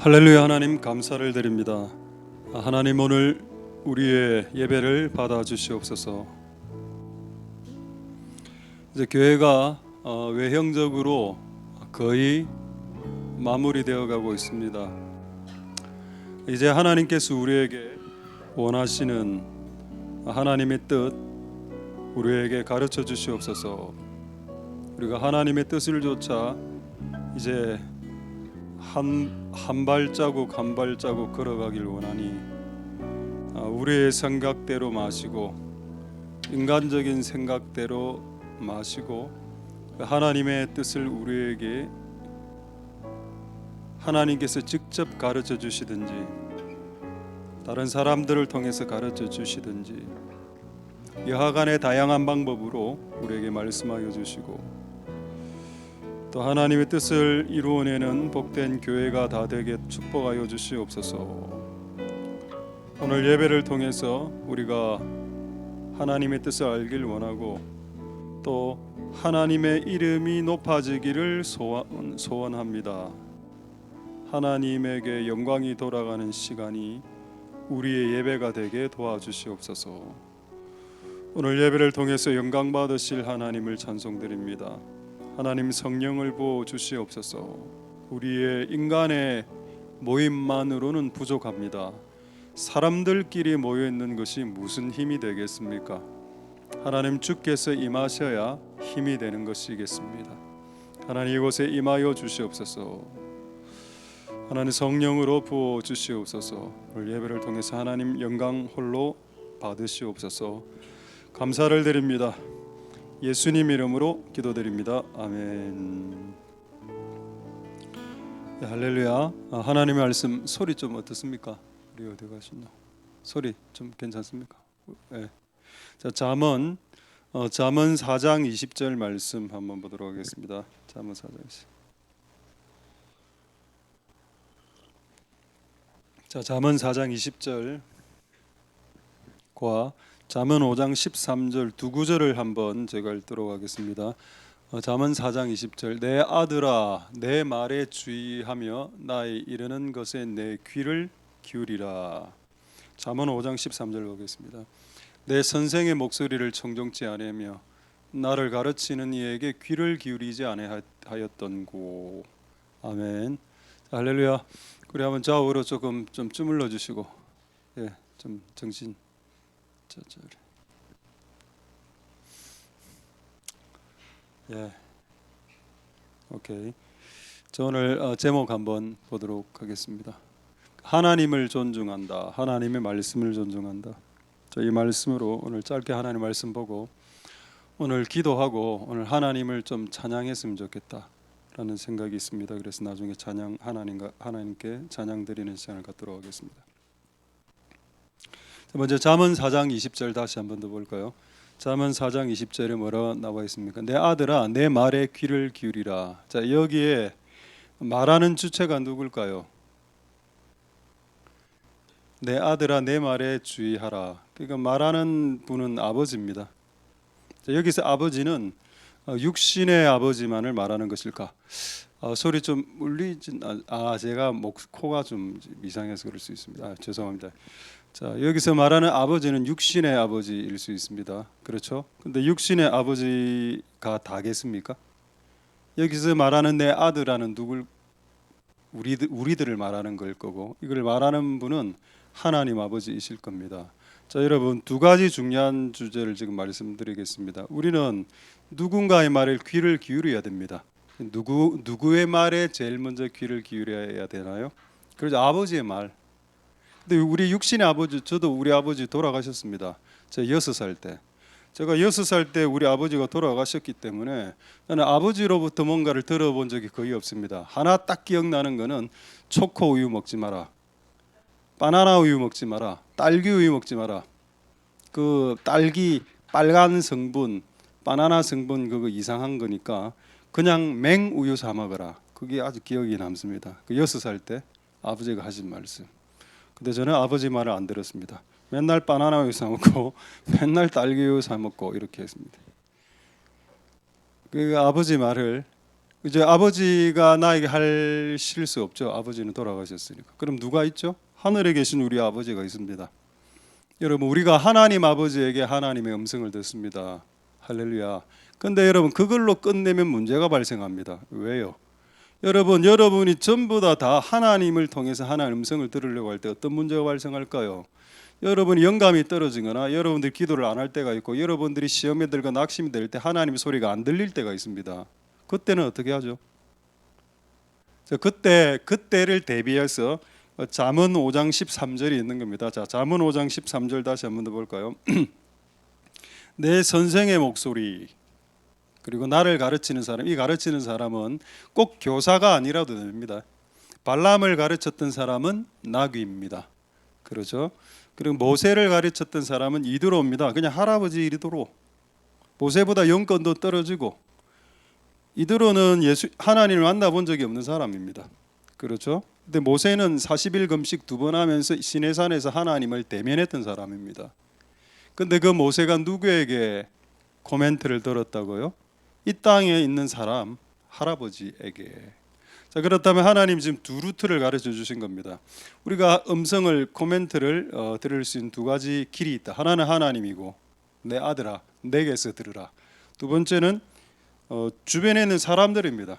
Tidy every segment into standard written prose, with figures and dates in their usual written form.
할렐루야. 하나님 감사를 드립니다. 하나님 오늘 우리의 예배를 받아 주시옵소서. 이제 교회가 외형적으로 거의 마무리되어 가고 있습니다. 이제 하나님께서 우리에게 원하시는 하나님의 뜻 우리에게 가르쳐 주시옵소서. 우리가 하나님의 뜻을 좇아 이제 한 발자국 한 발자국 걸어가길 원하니 우리의 생각대로 마시고 인간적인 생각대로 마시고 하나님의 뜻을 우리에게 하나님께서 직접 가르쳐 주시든지 다른 사람들을 통해서 가르쳐 주시든지 여하간의 다양한 방법으로 우리에게 말씀하여 주시고 또 하나님의 뜻을 이루어내는 복된 교회가 다 되게 축복하여 주시옵소서. 오늘 예배를 통해서 우리가 하나님의 뜻을 알길 원하고 또 하나님의 이름이 높아지기를 소원합니다. 하나님에게 영광이 돌아가는 시간이 우리의 예배가 되게 도와주시옵소서. 오늘 예배를 통해서 영광 받으실 하나님을 찬송드립니다. 하나님 성령을 부어 주시옵소서. 우리의 인간의 모임만으로는 부족합니다. 사람들끼리 모여 있는 것이 무슨 힘이 되겠습니까? 하나님 주께서 임하셔야 힘이 되는 것이겠습니다. 하나님 이곳에 임하여 주시옵소서. 하나님 성령으로 부어 주시옵소서. 오늘 예배를 통해서 하나님 영광 홀로 받으시옵소서. 감사를 드립니다. 예수님 이름으로 기도드립니다. 아멘. 네, 할렐루야. 하나님의 말씀 소리 좀 어떻습니까? 우리 어디 가셨나? 소리 좀 괜찮습니까? 네. 자, 잠언 4장 20절 말씀 한번 보도록 하겠습니다. 잠언 4장 20절. 자, 잠언 4장 20절과 잠언 5장 13절 두 구절을 한번 제가 읽도록 하겠습니다. 잠언 4장 20절 내 아들아 내 말에 주의하며 나의 이르는 것에 내 귀를 기울이라. 잠언 5장 13절 보겠습니다. 내 선생의 목소리를 청종치 아니하며 나를 가르치는 이에게 귀를 기울이지 아니하였던고. 아멘. 자, 할렐루야. 우리 한번 좌우로 조금 좀 주물러 주시고 좀 정신 오케이. 저 오늘 제목 한번 보도록 하겠습니다. 하나님을 존중한다. 하나님의 말씀을 존중한다. 저 이 말씀으로 오늘 짧게 하나님 말씀 보고 오늘 기도하고 오늘 하나님을 좀 찬양했으면 좋겠다라는 생각이 있습니다. 그래서 나중에 찬양 하나님께 찬양 드리는 시간을 갖도록 하겠습니다. 먼저 잠언 4장 20절 다시 한번 더 볼까요? 잠언 4장 20절에 뭐라 나와 있습니까? 내 아들아 내 말에 귀를 기울이라. 자, 여기에 말하는 주체가 누굴까요? 내 아들아 내 말에 주의하라. 그러니까 말하는 분은 아버지입니다. 자, 여기서 아버지는 육신의 아버지만을 말하는 것일까? 소리 좀 울리진 제가 코가 좀 이상해서 그럴 수 있습니다. 죄송합니다. 자, 여기서 말하는 아버지는 육신의 아버지일 수 있습니다. 그렇죠? 근데 육신의 아버지가 다겠습니까? 여기서 말하는 내 아들아는 우리들을 말하는 걸 거고 이걸 말하는 분은 하나님 아버지이실 겁니다. 자, 여러분 두 가지 중요한 주제를 지금 말씀드리겠습니다. 우리는 누군가의 말에 귀를 기울여야 됩니다. 누구의 말에 제일 먼저 귀를 기울여야 되나요? 그렇죠. 아버지의 말. 근데 우리 육신의 아버지, 저도 우리 아버지 돌아가셨습니다. 제가 6살 때. 제가 6살 때 우리 아버지가 돌아가셨기 때문에 나는 아버지로부터 뭔가를 들어본 적이 거의 없습니다. 하나 딱 기억나는 거는 초코 우유 먹지 마라, 바나나 우유 먹지 마라, 딸기 우유 먹지 마라. 그 딸기 빨간 성분, 바나나 성분 그거 이상한 거니까 그냥 맹 우유 사 먹어라. 그게 아주 기억이 남습니다. 그 6살 때 아버지가 하신 말씀. 근데 저는 아버지 말을 안 들었습니다. 맨날 바나나 우유 사 먹고 맨날 딸기 우유 사 먹고 이렇게 했습니다. 그 아버지 말을 이제 아버지가 나에게 하실 수 없죠. 아버지는 돌아가셨으니까. 그럼 누가 있죠? 하늘에 계신 우리 아버지가 있습니다. 여러분, 우리가 하나님 아버지에게 하나님의 음성을 듣습니다. 할렐루야. 근데 여러분, 그걸로 끝내면 문제가 발생합니다. 왜요? 여러분, 여러분이 전부 다 하나님을 통해서 하나님 음성을 들으려고 할 때 어떤 문제가 발생할까요? 여러분이 영감이 떨어지거나 여러분들이 기도를 안 할 때가 있고, 여러분들이 시험에 들고 낙심이 될 때 하나님의 소리가 안 들릴 때가 있습니다. 그때는 어떻게 하죠? 그때를 대비해서 잠언 5장 13절이 있는 겁니다. 자, 잠언 5장 13절 다시 한번 더 볼까요? 내 선생의 목소리, 그리고 나를 가르치는 사람, 이 가르치는 사람은 꼭 교사가 아니라도 됩니다. 발람을 가르쳤던 사람은 나귀입니다. 그렇죠? 그리고 모세를 가르쳤던 사람은 이드로입니다. 그냥 할아버지 이드로. 모세보다 영권도 떨어지고, 이드로는 하나님을 만나본 적이 없는 사람입니다. 그렇죠? 근데 모세는 40일 금식 2번 하면서 시내산에서 하나님을 대면했던 사람입니다. 근데 그 모세가 누구에게 코멘트를 들었다고요? 이 땅에 있는 사람, 할아버지에게. 자, 그렇다면 하나님 지금 두 루트를 가르쳐 주신 겁니다. 우리가 음성을, 코멘트를 들을 수 있는 두 가지 길이 있다. 하나는 하나님이고, 내 아들아 내게서 들으라. 두 번째는 주변에 있는 사람들입니다.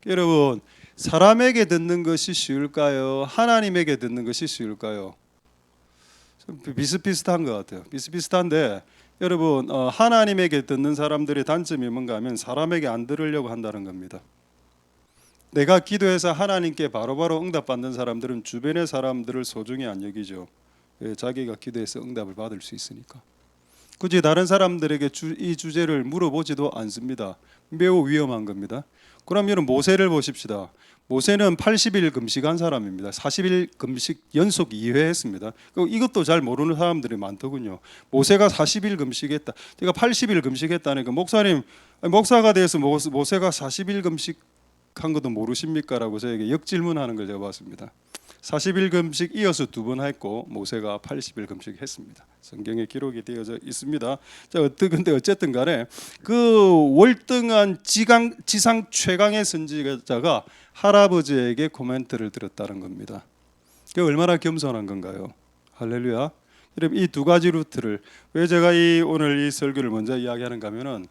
여러분, 사람에게 듣는 것이 쉬울까요? 하나님에게 듣는 것이 쉬울까요? 비슷비슷한 것 같아요. 비슷비슷한데 여러분, 하나님에게 듣는 사람들의 단점이 뭔가 하면 사람에게 안 들으려고 한다는 겁니다. 내가 기도해서 하나님께 바로바로 응답받는 사람들은 주변의 사람들을 소중히 안 여기죠. 자기가 기도해서 응답을 받을 수 있으니까. 굳이 다른 사람들에게 이 주제를 물어보지도 않습니다. 매우 위험한 겁니다. 그럼 여러분, 모세를 보십시다. 모세는 80일 금식한 사람입니다. 40일 금식 연속 2회 했습니다. 이것도 잘 모르는 사람들이 많더군요. 모세가 40일 금식했다. 제가 80일 금식했다니까, 목사님, 목사가 돼서 모세가 40일 금식한 것도 모르십니까? 라고 저에게 역질문하는 걸 제가 봤습니다. 40일 금식 이어서 2번 했고 모세가 80일 금식했습니다. 성경에 기록이 되어져 있습니다. 자, 근데 어쨌든 간에 그 월등한 지상 최강의 선지자가 할아버지에게 코멘트를 들었다는 겁니다. 그 얼마나 겸손한 건가요? 할렐루야. 여러분, 이 두 가지 루트를 왜 제가 오늘 이 설교를 먼저 이야기하는가 하면은,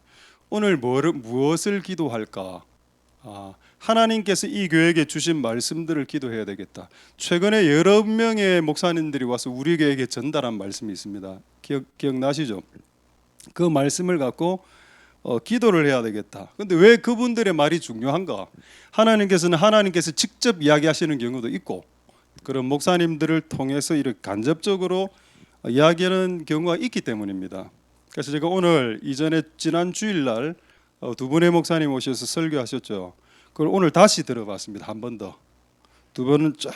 오늘 무엇을 기도할까? 하나님께서 이 교회에게 주신 말씀들을 기도해야 되겠다. 최근에 여러 명의 목사님들이 와서 우리 교회에게 전달한 말씀이 있습니다. 기억나시죠? 그 말씀을 갖고 기도를 해야 되겠다. 근데 왜 그분들의 말이 중요한가? 하나님께서 직접 이야기하시는 경우도 있고, 그런 목사님들을 통해서 이렇게 간접적으로 이야기하는 경우가 있기 때문입니다. 그래서 제가 오늘 이전에 지난 주일날 두 분의 목사님 오셔서 설교하셨죠. 그걸 오늘 다시 들어봤습니다. 한 번 더. 두 번은 쫙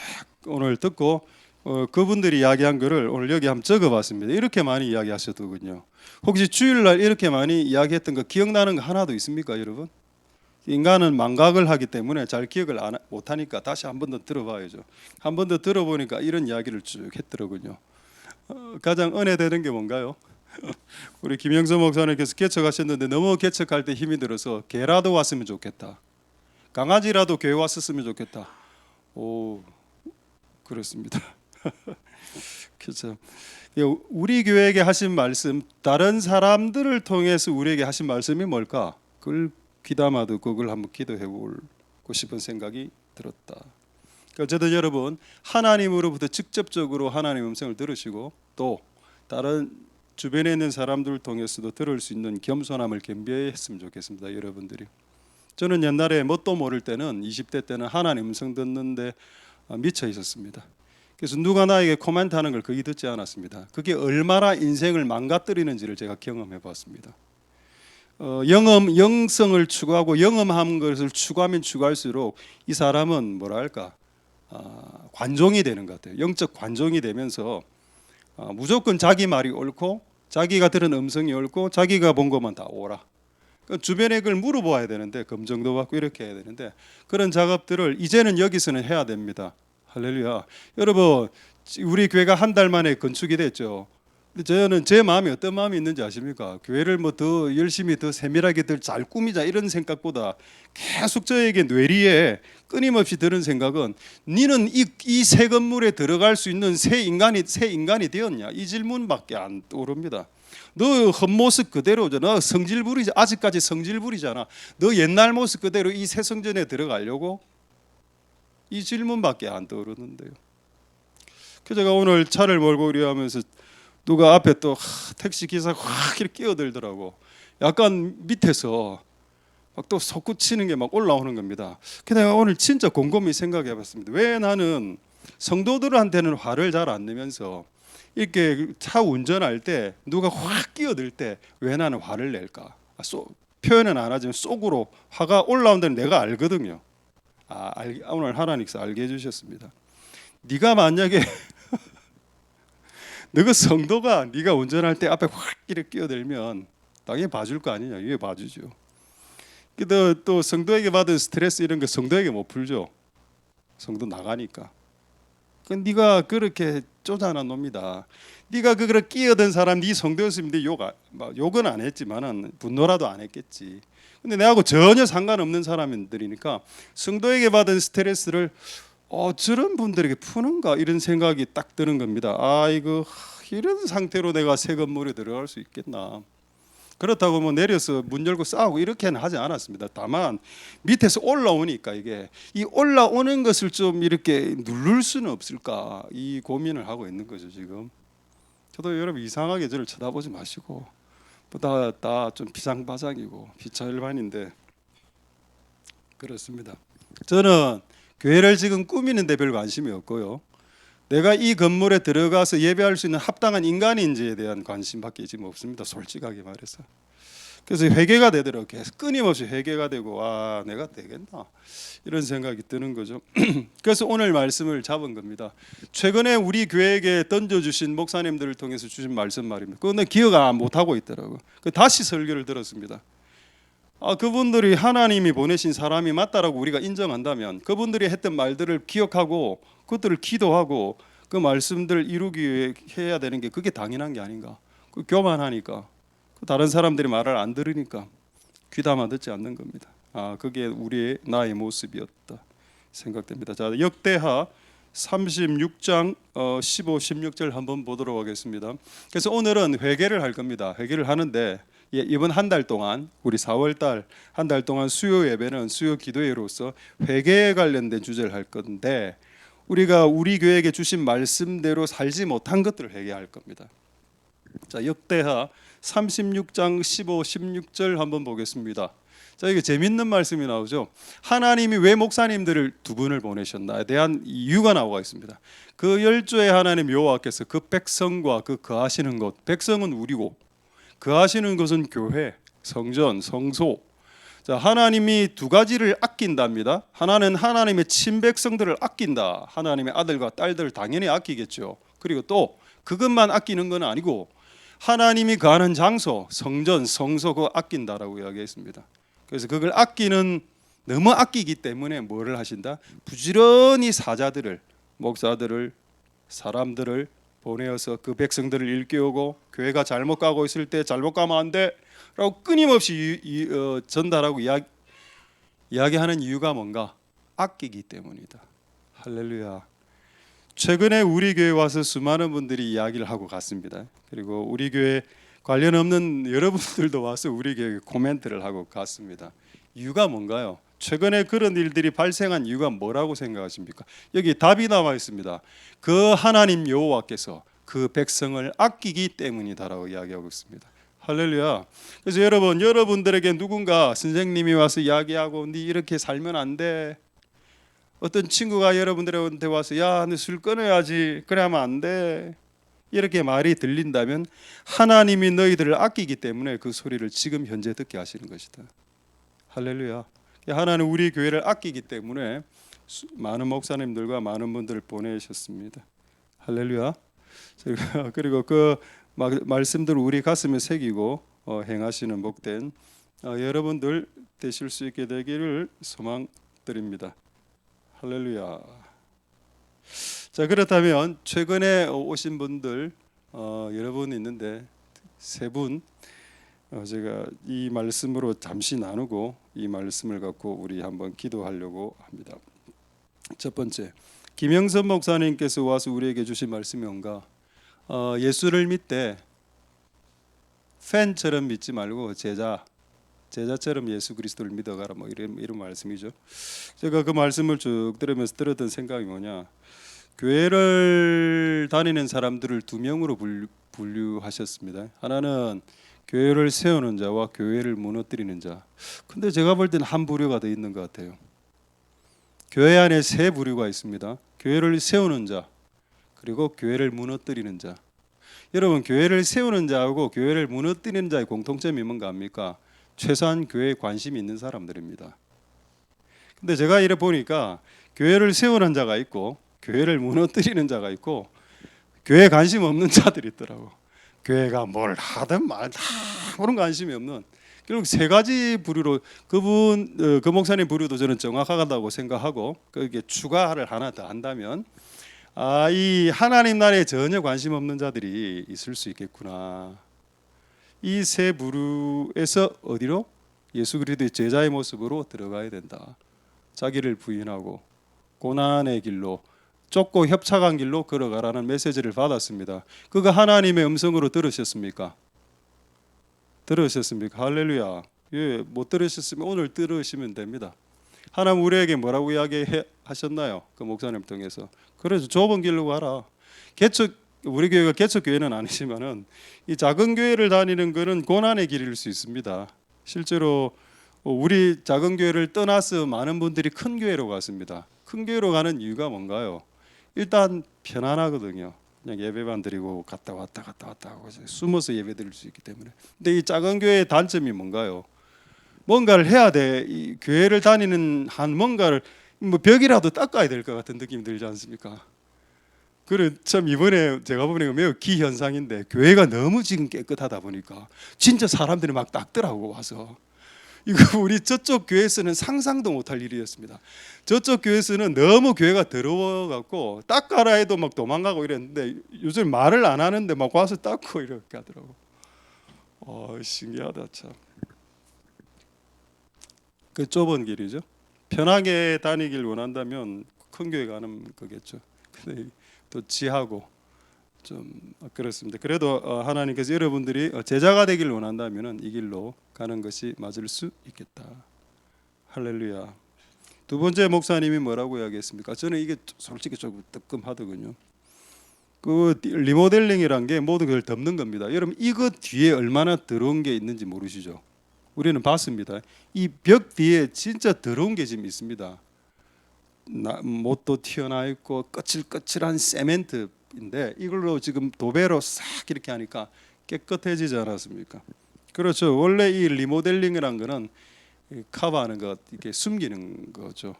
오늘 듣고 그분들이 이야기한 거를 오늘 여기 한번 적어봤습니다. 이렇게 많이 이야기하셨더군요. 혹시 주일날 이렇게 많이 이야기했던 거 기억나는 거 하나도 있습니까, 여러분? 인간은 망각을 하기 때문에 잘 기억을 못하니까 다시 한 번 더 들어봐야죠. 한 번 더 들어보니까 이런 이야기를 쭉 했더라고요. 가장 은혜되는 게 뭔가요? 우리 김영선 목사님께서 개척하셨는데 너무 개척할 때 힘이 들어서 개라도 왔으면 좋겠다. 강아지라도 교회 왔었으면 좋겠다. 오, 그렇습니다. 그렇죠. 우리 교회에게 하신 말씀, 다른 사람들을 통해서 우리에게 하신 말씀이 뭘까? 그걸 귀담아 듣고 그걸 한번 기도해 보고 싶은 생각이 들었다. 어쨌든 여러분, 하나님으로부터 직접적으로 하나님의 음성을 들으시고 또 다른 주변에 있는 사람들을 통해서도 들을 수 있는 겸손함을 겸비했으면 좋겠습니다. 여러분들이. 저는 옛날에 뭣도 모를 때는 20대 때는 하나님 음성 듣는데 미쳐 있었습니다. 그래서 누가 나에게 코멘트하는 걸 거의 듣지 않았습니다. 그게 얼마나 인생을 망가뜨리는지를 제가 경험해 봤습니다. 영성을 추구하고 영험한 것을 추구하면 추구할수록 이 사람은 뭐랄까 관종이 되는 것 같아요. 영적 관종이 되면서 무조건 자기 말이 옳고 자기가 들은 음성이 옳고 자기가 본 것만 다 옳아. 주변에 그걸 물어봐야 되는데, 검증도 받고 이렇게 해야 되는데, 그런 작업들을 이제는 여기서는 해야 됩니다. 할렐루야. 여러분, 우리 교회가 한 달 만에 건축이 됐죠. 근데 저는 제 마음이 어떤 마음이 있는지 아십니까? 교회를 뭐 더 열심히 더 세밀하게 더 잘 꾸미자 이런 생각보다 계속 저에게 뇌리에 끊임없이 드는 생각은 니는 이 새 건물에 들어갈 수 있는 새 인간이 되었냐? 이 질문밖에 안 떠오릅니다. 너 겉모습 그대로죠. 너 성질 부리자. 아직까지 성질 부리잖아. 너 옛날 모습 그대로 이 새 성전에 들어가려고? 이 질문밖에 안 떠오르는데요. 그래서 제가 오늘 차를 몰고 이러면서 누가 앞에 또 택시 기사가 확 이렇게 끼어들더라고. 약간 밑에서 막 또 솟구치는 게 막 올라오는 겁니다. 그래서 내가 오늘 진짜 곰곰이 생각해봤습니다. 왜 나는 성도들한테는 화를 잘 안 내면서 이렇게 차 운전할 때 누가 확 끼어들 때 왜 나는 화를 낼까? 표현은 안 하지만 속으로 화가 올라온다는 내가 알거든요. 오늘 하나님께서 알게 해주셨습니다. 네가 만약에 너가 성도가 네가 운전할 때 앞에 확 이렇게 끼어들면 당연히 봐줄 거 아니냐? 이게 봐주죠. 또 성도에게 받은 스트레스 이런 거 성도에게 못 풀죠. 성도 나가니까. 그 네가 그렇게 쪼잔한 놈이다. 네가 그걸 끼어든 사람 네 성도였으면 네 욕은 안 했지만은 분노라도 안 했겠지. 근데 내하고 전혀 상관없는 사람들이니까 성도에게 받은 스트레스를 저런 분들에게 푸는가 이런 생각이 딱 드는 겁니다. 이거 이런 상태로 내가 새 건물에 들어갈 수 있겠나. 그렇다고 뭐 내려서 문 열고 싸우고 이렇게는 하지 않았습니다. 다만 밑에서 올라오니까 이게 이 올라오는 것을 좀 이렇게 누를 수는 없을까 이 고민을 하고 있는 거죠 지금. 저도 여러분 이상하게 저를 쳐다보지 마시고 다 좀 비상바상이고 비차일반인데 그렇습니다. 저는 교회를 지금 꾸미는 데 별 관심이 없고요. 내가 이 건물에 들어가서 예배할 수 있는 합당한 인간인지에 대한 관심밖에 지금 없습니다. 솔직하게 말해서. 그래서 회개가 되더라고요. 계속 끊임없이 회개가 되고 내가 되겠나 이런 생각이 드는 거죠. 그래서 오늘 말씀을 잡은 겁니다. 최근에 우리 교회에게 던져주신 목사님들을 통해서 주신 말씀 말입니다. 그런데 기억 못하고 있더라고요. 다시 설교를 들었습니다. 그분들이 하나님이 보내신 사람이 맞다라고 우리가 인정한다면 그분들이 했던 말들을 기억하고 그것들을 기도하고 그 말씀들을 이루기 위해 해야 되는 게 그게 당연한 게 아닌가. 교만하니까 다른 사람들이 말을 안 들으니까 귀담아 듣지 않는 겁니다. 그게 나의 모습이었다 생각됩니다. 자, 역대하 36장 15, 16절 한번 보도록 하겠습니다. 그래서 오늘은 회개를 할 겁니다. 회개를 하는데 이번 한 달 동안 우리 4월달 한 달 동안 수요 예배는 수요 기도회로서 회개에 관련된 주제를 할 건데 우리가 우리 교회에게 주신 말씀대로 살지 못한 것들을 회개할 겁니다. 자, 역대하 36장 15, 16절 한번 보겠습니다. 자, 이게 재밌는 말씀이 나오죠. 하나님이 왜 목사님들을 두 분을 보내셨나에 대한 이유가 나와 있습니다. 그 열조의 하나님 여호와께서 그 백성과 그 거하시는 것, 백성은 우리고 거하시는 것은 교회, 성전, 성소. 자, 하나님이 두 가지를 아낀답니다. 하나는 하나님의 친백성들을 아낀다. 하나님의 아들과 딸들을 당연히 아끼겠죠. 그리고 또 그것만 아끼는 건 아니고 하나님이 거하는 장소, 성전, 성소 그거 아낀다라고 이야기했습니다. 그래서 그걸 너무 아끼기 때문에 뭐를 하신다? 부지런히 사자들을, 목사들을, 사람들을 보내어서 그 백성들을 일깨우고 교회가 잘못 가고 있을 때 잘못 가면 안 돼라고 끊임없이 전달하고 이야기하는 이유가 뭔가? 아끼기 때문이다. 할렐루야. 최근에 우리 교회 와서 수많은 분들이 이야기를 하고 갔습니다. 그리고 우리 교회 관련 없는 여러분들도 와서 우리 교회에 코멘트를 하고 갔습니다. 이유가 뭔가요? 최근에 그런 일들이 발생한 이유가 뭐라고 생각하십니까? 여기 답이 나와 있습니다. 그 하나님 여호와께서 그 백성을 아끼기 때문이다라고 이야기하고 있습니다. 할렐루야. 그래서 여러분들에게 누군가 선생님이 와서 이야기하고 네 이렇게 살면 안 돼. 어떤 친구가 여러분들한테 와서 야, 너 술 끊어야지. 그래 하면 안 돼. 이렇게 말이 들린다면 하나님이 너희들을 아끼기 때문에 그 소리를 지금 현재 듣게 하시는 것이다. 할렐루야. 하나는 우리 교회를 아끼기 때문에 많은 목사님들과 많은 분들을 보내셨습니다. 할렐루야. 그리고 그 말씀들을 우리 가슴에 새기고 행하시는 복된 여러분들 되실 수 있게 되기를 소망드립니다. 할렐루야. 자, 그렇다면 최근에 오신 분들 여러 분 있는데 세 분 제가 이 말씀으로 잠시 나누고 이 말씀을 갖고 우리 한번 기도하려고 합니다. 첫 번째, 김영선 목사님께서 와서 우리에게 주신 말씀이 뭔가 예수를 믿되 팬처럼 믿지 말고 제자처럼 예수 그리스도를 믿어가라, 뭐 이런 말씀이죠. 제가 그 말씀을 쭉 들으면서 들었던 생각이 뭐냐, 교회를 다니는 사람들을 두 명으로 분류하셨습니다. 하나는 교회를 세우는 자와 교회를 무너뜨리는 자. 근데 제가 볼 때는 한 부류가 더 있는 것 같아요. 교회 안에 세 부류가 있습니다. 교회를 세우는 자, 그리고 교회를 무너뜨리는 자. 여러분, 교회를 세우는 자하고 교회를 무너뜨리는 자의 공통점이 뭔가 합니까? 최소한 교회에 관심이 있는 사람들입니다. 근데 제가 이래 보니까 교회를 세우는 자가 있고 교회를 무너뜨리는 자가 있고 교회에 관심 없는 자들이 있더라고. 교회가 뭘 하든 말든 아무런 관심이 없는, 결국 세 가지 부류로 그 목사님 부류도 저는 정확하다고 생각하고, 거기에 추가를 하나 더 한다면 이 하나님 나라에 전혀 관심 없는 자들이 있을 수 있겠구나. 이 세 부류에서 어디로? 예수 그리스도의 제자의 모습으로 들어가야 된다. 자기를 부인하고 고난의 길로, 좁고 협착한 길로 걸어가라는 메시지를 받았습니다. 그거 하나님의 음성으로 들으셨습니까? 들으셨습니까? 할렐루야. 예, 못 들으셨으면 오늘 들으시면 됩니다. 하나님 우리에게 뭐라고 이야기하셨나요? 그 목사님 통해서. 그래서 좁은 길로 가라. 우리 교회가 개척 교회는 아니지만은 이 작은 교회를 다니는 것은 고난의 길일 수 있습니다. 실제로 우리 작은 교회를 떠나서 많은 분들이 큰 교회로 갔습니다. 큰 교회로 가는 이유가 뭔가요? 일단 편안하거든요. 그냥 예배만 드리고 갔다 왔다 하고 숨어서 예배 드릴 수 있기 때문에. 근데 이 작은 교회의 단점이 뭔가요? 뭔가를 해야 돼. 이 교회를 다니는 한 뭔가를 뭐 벽이라도 닦아야 될 것 같은 느낌이 들지 않습니까? 그래, 참 이번에 제가 보니까 매우 기현상인데, 교회가 너무 지금 깨끗하다 보니까 진짜 사람들이 막 닦더라고 와서. 이거 우리 저쪽 교회에서는 상상도 못할 일이었습니다. 저쪽 교회에서는 너무 교회가 더러워 갖고 닦아라 해도 막 도망가고 이랬는데, 요즘 말을 안 하는데 막 와서 닦고 이렇게 하더라고. 신기하다 참. 그 좁은 길이죠. 편하게 다니길 원한다면 큰 교회 가는 거겠죠. 근데 또 지하고 좀 그렇습니다. 그래도 하나님께서 여러분들이 제자가 되길 원한다면 이 길로 가는 것이 맞을 수 있겠다. 할렐루야. 두 번째 목사님이 뭐라고 이야기했습니까? 저는 이게 솔직히 조금 뜨끔하더군요. 그 리모델링이란 게 모든 걸 덮는 겁니다. 여러분, 이거 뒤에 얼마나 더러운 게 있는지 모르시죠? 우리는 봤습니다. 이 벽 뒤에 진짜 더러운 게 지금 있습니다. 못도 튀어나 있고 거칠거칠한 세멘트인데, 이걸로 지금 도배로 싹 이렇게 하니까 깨끗해지지 않았습니까? 그렇죠. 원래 이 리모델링이란 거는 커버하는 것, 이렇게 숨기는 거죠.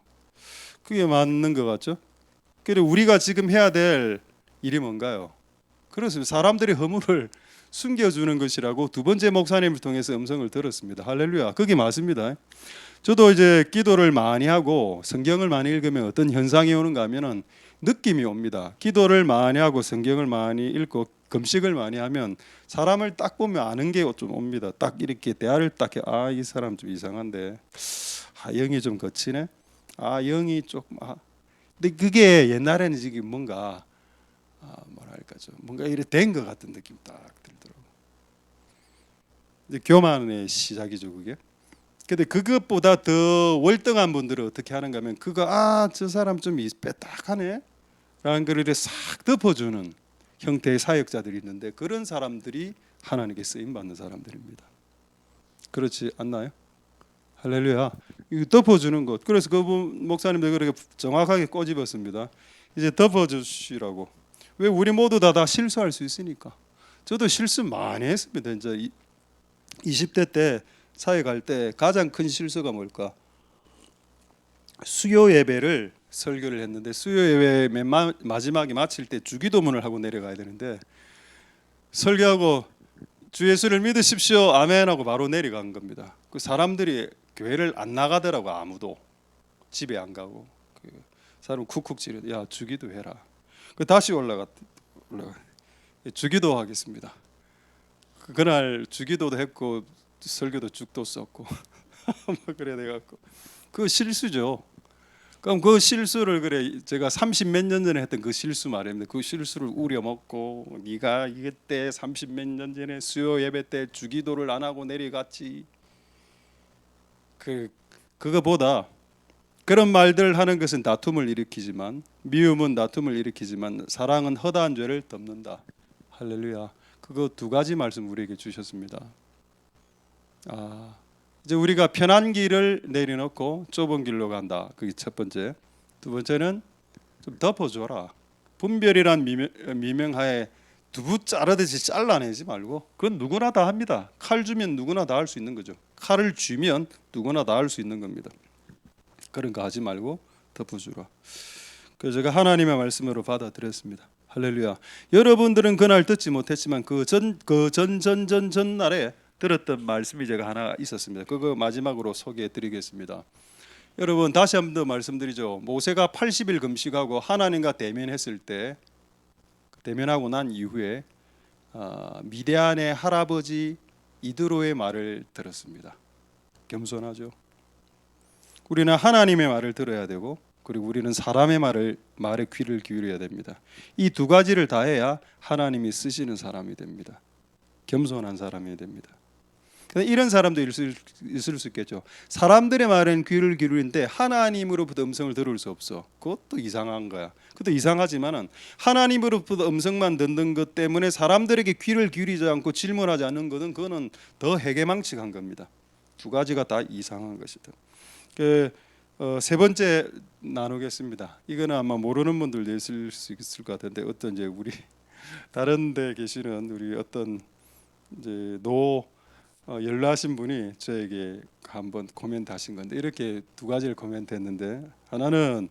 그게 맞는 것 같죠? 그리고 우리가 지금 해야 될 일이 뭔가요? 그렇습니다. 사람들의 허물을 숨겨주는 것이라고 두 번째 목사님을 통해서 음성을 들었습니다. 할렐루야. 그게 맞습니다. 저도 이제 기도를 많이 하고 성경을 많이 읽으면 어떤 현상이 오는가 하면은 느낌이 옵니다. 기도를 많이 하고 성경을 많이 읽고 금식을 많이 하면 사람을 딱 보면 아는 게 좀 옵니다. 딱 이렇게 대화를 딱 해. 이 사람 좀 이상한데, 영이 좀 거치네. 영이 조금 근데 그게 옛날에는 지금 뭔가 뭐랄까 좀 뭔가 이래 된 것 같은 느낌 딱 들더라고. 이제 교만의 시작이죠 그게. 근데 그것보다 더 월등한 분들은 어떻게 하는가 하면 저 사람 좀 빼딱하네 라는 걸 이렇게 싹 덮어주는 형태의 사역자들이 있는데, 그런 사람들이 하나님께 쓰임 받는 사람들입니다. 그렇지 않나요? 할렐루야. 이거 덮어주는 것. 그래서 그분 목사님들 그렇게 정확하게 꼬집었습니다. 이제 덮어주시라고. 왜? 우리 모두 다 실수할 수 있으니까. 저도 실수 많이 했습니다. 이제 20대 때 사회 갈 때 가장 큰 실수가 뭘까? 수요 예배를 설교를 했는데, 수요 예배 맨 마지막에 마칠 때 주기도문을 하고 내려가야 되는데, 설교하고 주 예수를 믿으십시오 아멘 하고 바로 내려간 겁니다. 그 사람들이 교회를 안 나가더라고. 아무도 집에 안 가고. 사람 쿡쿡 찌르. 야, 주기도 해라. 그 다시 올라가. 주기도 하겠습니다. 그날 주기도도 했고 설교도 죽도 썼고 뭐 그래 돼갖고 그 실수죠. 그럼 그 실수를 그래 제가 30 몇 년 전에 했던 그 실수 말입니다. 그 실수를 우려먹고 네가 이때 30 몇 년 전에 수요 예배 때 주기도를 안 하고 내려갔지. 그거보다 그런 말들 하는 것은 다툼을 일으키지만 미움은 다툼을 일으키지만 사랑은 허다한 죄를 덮는다. 할렐루야. 그거 두 가지 말씀 우리에게 주셨습니다. 이제 우리가 편한 길을 내려놓고 좁은 길로 간다. 그게 첫 번째. 두 번째는 좀 덮어줘라. 분별이란 미명하에 두부 자르듯이 잘라내지 말고 그건 누구나 다 합니다. 칼 주면 누구나 다 할 수 있는 거죠. 칼을 쥐면 누구나 다 할 수 있는 겁니다. 그런 거 하지 말고 덮어주라. 그래서 제가 하나님의 말씀으로 받아들였습니다. 할렐루야. 여러분들은 그날 듣지 못했지만 그 전날에 들었던 말씀이 제가 하나 있었습니다. 그거 마지막으로 소개해드리겠습니다. 여러분 다시 한 번 더 말씀드리죠. 모세가 80일 금식하고 하나님과 대면했을 때 대면하고 난 이후에 미디안의 할아버지 이드로의 말을 들었습니다. 겸손하죠. 우리는 하나님의 말을 들어야 되고 그리고 우리는 사람의 말에 귀를 기울여야 됩니다. 이 두 가지를 다 해야 하나님이 쓰시는 사람이 됩니다. 겸손한 사람이 됩니다. 이런 사람도 있을 수 있겠죠. 사람들의 말엔 귀를 기울이는데 하나님으로부터 음성을 들을 수 없어. 그것도 이상한 거야. 그것도 이상하지만은 하나님으로부터 음성만 듣는 것 때문에 사람들에게 귀를 기울이지 않고 질문하지 않는 것은 그거는 더 해괴망측한 겁니다. 두 가지가 다 이상한 것이다. 세 번째 나누겠습니다. 이거는 아마 모르는 분들도 있을 수 있을 것 같은데 어떤 이제 우리 다른 데 계시는 우리 어떤 이제 연락하신 분이 저에게 한번 코멘트하신 건데 이렇게 두 가지를 코멘트했는데 하나는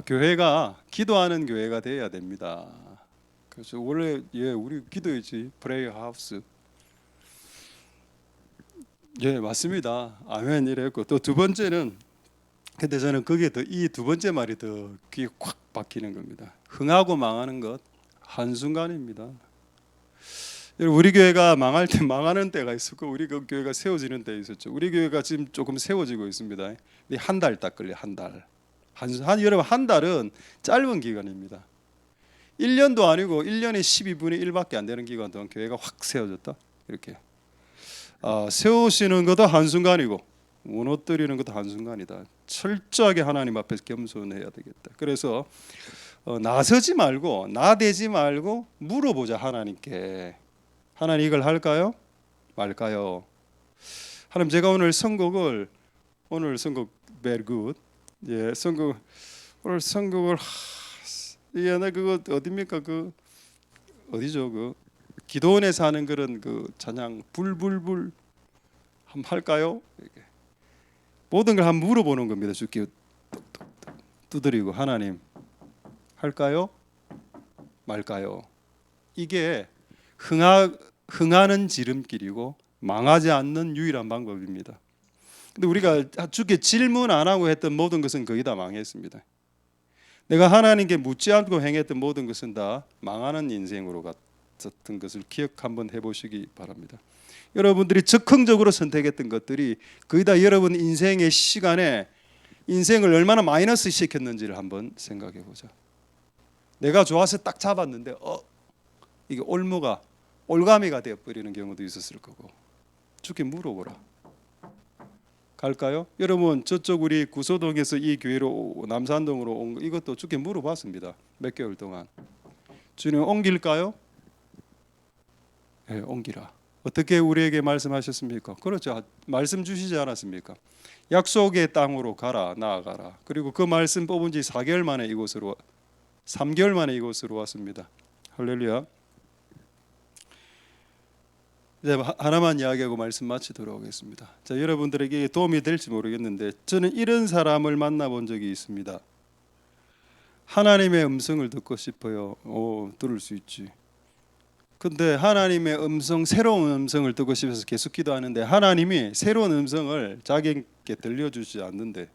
교회가 기도하는 교회가 돼야 됩니다. 그래서 원래 우리 기도이지 프레이어 하우스. 맞습니다. 아멘 이랬고 또 두 번째는 근데 저는 그게 더 이 두 번째 말이 더 귀에 콱 박히는 겁니다. 흥하고 망하는 것 한순간입니다. 우리 교회가 망할 때 망하는 때가 있었고 우리 그 교회가 세워지는 때 있었죠. 우리 교회가 지금 조금 세워지고 있습니다. 한 달 딱 걸려 한 달. 여러분 한 달은 짧은 기간입니다. 1년도 아니고 1년에 12분의 1밖에 안 되는 기간 동안 교회가 확 세워졌다. 이렇게 세우시는 것도 한순간이고 무너뜨리는 것도 한순간이다. 철저하게 하나님 앞에서 겸손해야 되겠다. 그래서 나서지 말고 나대지 말고 물어보자 하나님께. 하나님 이걸 할까요? 말까요? 하나님 제가 오늘 선곡 very good. 오늘 선곡을 나 그거 어디입니까? 어디죠? 기도원에서 하는 그런 찬양 불불불 한번 할까요? 모든 걸 한번 물어보는 겁니다. 주께 두드리고 하나님 할까요? 말까요? 이게 흥하는 지름길이고 망하지 않는 유일한 방법입니다. 근데 우리가 주께 질문 안 하고 했던 모든 것은 거의 다 망했습니다. 내가 하나님께 묻지 않고 행했던 모든 것은 다 망하는 인생으로 갔었던 것을 기억 한번 해보시기 바랍니다. 여러분들이 적극적으로 선택했던 것들이 거의 다 여러분 인생의 시간에 인생을 얼마나 마이너스 시켰는지를 한번 생각해 보자. 내가 좋아서 딱 잡았는데 이게 올가미가 되어버리는 경우도 있었을 거고. 주께 물어보라. 갈까요? 여러분 저쪽 우리 구소동에서 이 교회로 남산동으로 온 이것도 주께 물어봤습니다. 몇 개월 동안. 주님 옮길까요? 옮기라. 어떻게 우리에게 말씀하셨습니까? 그렇죠. 말씀 주시지 않았습니까? 약속의 땅으로 가라 나아가라. 그리고 그 말씀 뽑은 지 4개월 만에 3개월 만에 이곳으로 왔습니다. 할렐루야. 이제 하나만 이야기하고 말씀 마치도록 하겠습니다. 자, 여러분들에게 도움이 될지 모르겠는데 저는 이런 사람을 만나본 적이 있습니다. 하나님의 음성을 듣고 싶어요. 들을 수 있지. 근데 하나님의 새로운 음성을 듣고 싶어서 계속 기도하는데 하나님이 새로운 음성을 자기에게 들려주지 않는데,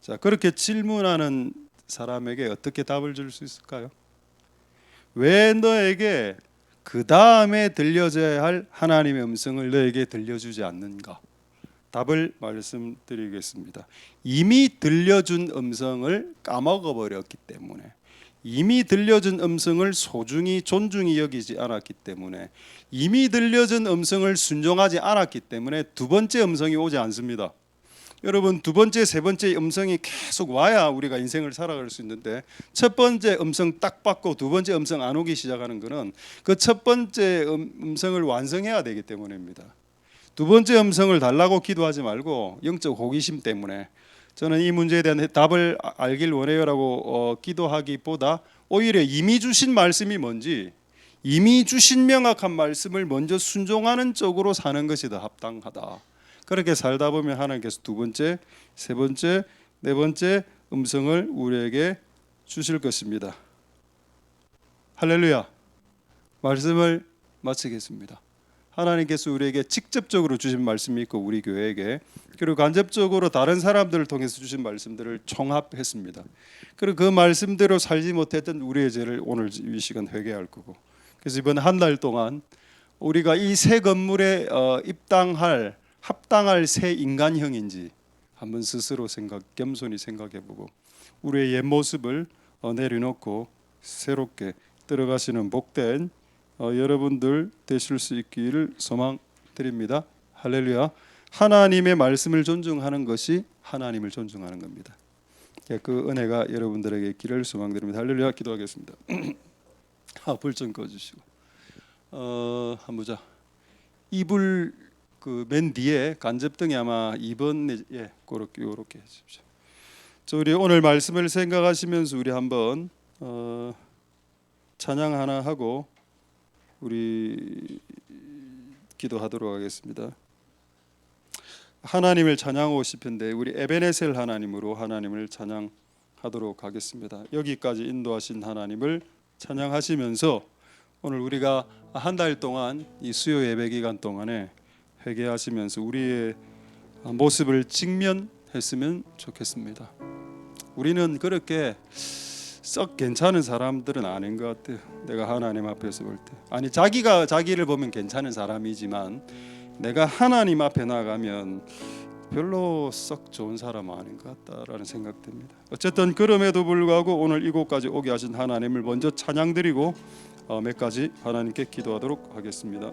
자 그렇게 질문하는 사람에게 어떻게 답을 줄 수 있을까요? 왜 너에게 그 다음에 들려져야 할 하나님의 음성을 너에게 들려주지 않는가? 답을 말씀드리겠습니다. 이미 들려준 음성을 까먹어 버렸기 때문에, 이미 들려준 음성을 소중히 존중히 여기지 않았기 때문에, 이미 들려준 음성을 순종하지 않았기 때문에 두 번째 음성이 오지 않습니다. 여러분, 두 번째, 세 번째 음성이 계속 와야 우리가 인생을 살아갈 수 있는데, 첫 번째 음성 딱 받고 두 번째 음성 안 오기 시작하는 것은 그 첫 번째 음성을 완성해야 되기 때문입니다. 두 번째 음성을 달라고 기도하지 말고 영적 호기심 때문에, 저는 이 문제에 대한 답을 알길 원해요라고 기도하기보다 오히려 이미 주신 말씀이 뭔지, 이미 주신 명확한 말씀을 먼저 순종하는 쪽으로 사는 것이 더 합당하다. 그렇게 살다 보면 하나님께서 두 번째, 세 번째, 네 번째 음성을 우리에게 주실 것입니다. 할렐루야. 말씀을 마치겠습니다. 하나님께서 우리에게 직접적으로 주신 말씀이 있고 우리 교회에게, 그리고 간접적으로 다른 사람들을 통해서 주신 말씀들을 총합했습니다. 그리고 그 말씀대로 살지 못했던 우리의 죄를 오늘 이 시간 회개할 거고, 그래서 이번 한 달 동안 우리가 이 새 건물에 합당할 새 인간형인지 한번 스스로 겸손히 생각해보고 우리의 옛 모습을 내려놓고 새롭게 들어가시는 복된 여러분들 되실 수 있기를 소망드립니다. 할렐루야. 하나님의 말씀을 존중하는 것이 하나님을 존중하는 겁니다. 그 은혜가 여러분들에게 있기를 소망드립니다. 할렐루야. 기도하겠습니다. 불 좀 꺼주시고 한번 보자. 이불 그 맨 뒤에 간접등이 아마 2번 그렇게 해주십시오. 우리 오늘 말씀을 생각하시면서 우리 한번 찬양 하나 하고 우리 기도하도록 하겠습니다. 하나님을 찬양하고 싶은데 우리 에베네셀 하나님으로 하나님을 찬양하도록 하겠습니다. 여기까지 인도하신 하나님을 찬양하시면서 오늘 우리가 한 달 동안 이 수요 예배 기간 동안에 회개하시면서 우리의 모습을 직면했으면 좋겠습니다. 우리는 그렇게 썩 괜찮은 사람들은 아닌 것 같아요. 내가 하나님 앞에서 볼 때, 아니 자기가 자기를 보면 괜찮은 사람이지만 내가 하나님 앞에 나가면 별로 썩 좋은 사람은 아닌 것 같다라는 생각됩니다. 어쨌든 그럼에도 불구하고 오늘 이곳까지 오게 하신 하나님을 먼저 찬양드리고 몇 가지 하나님께 기도하도록 하겠습니다.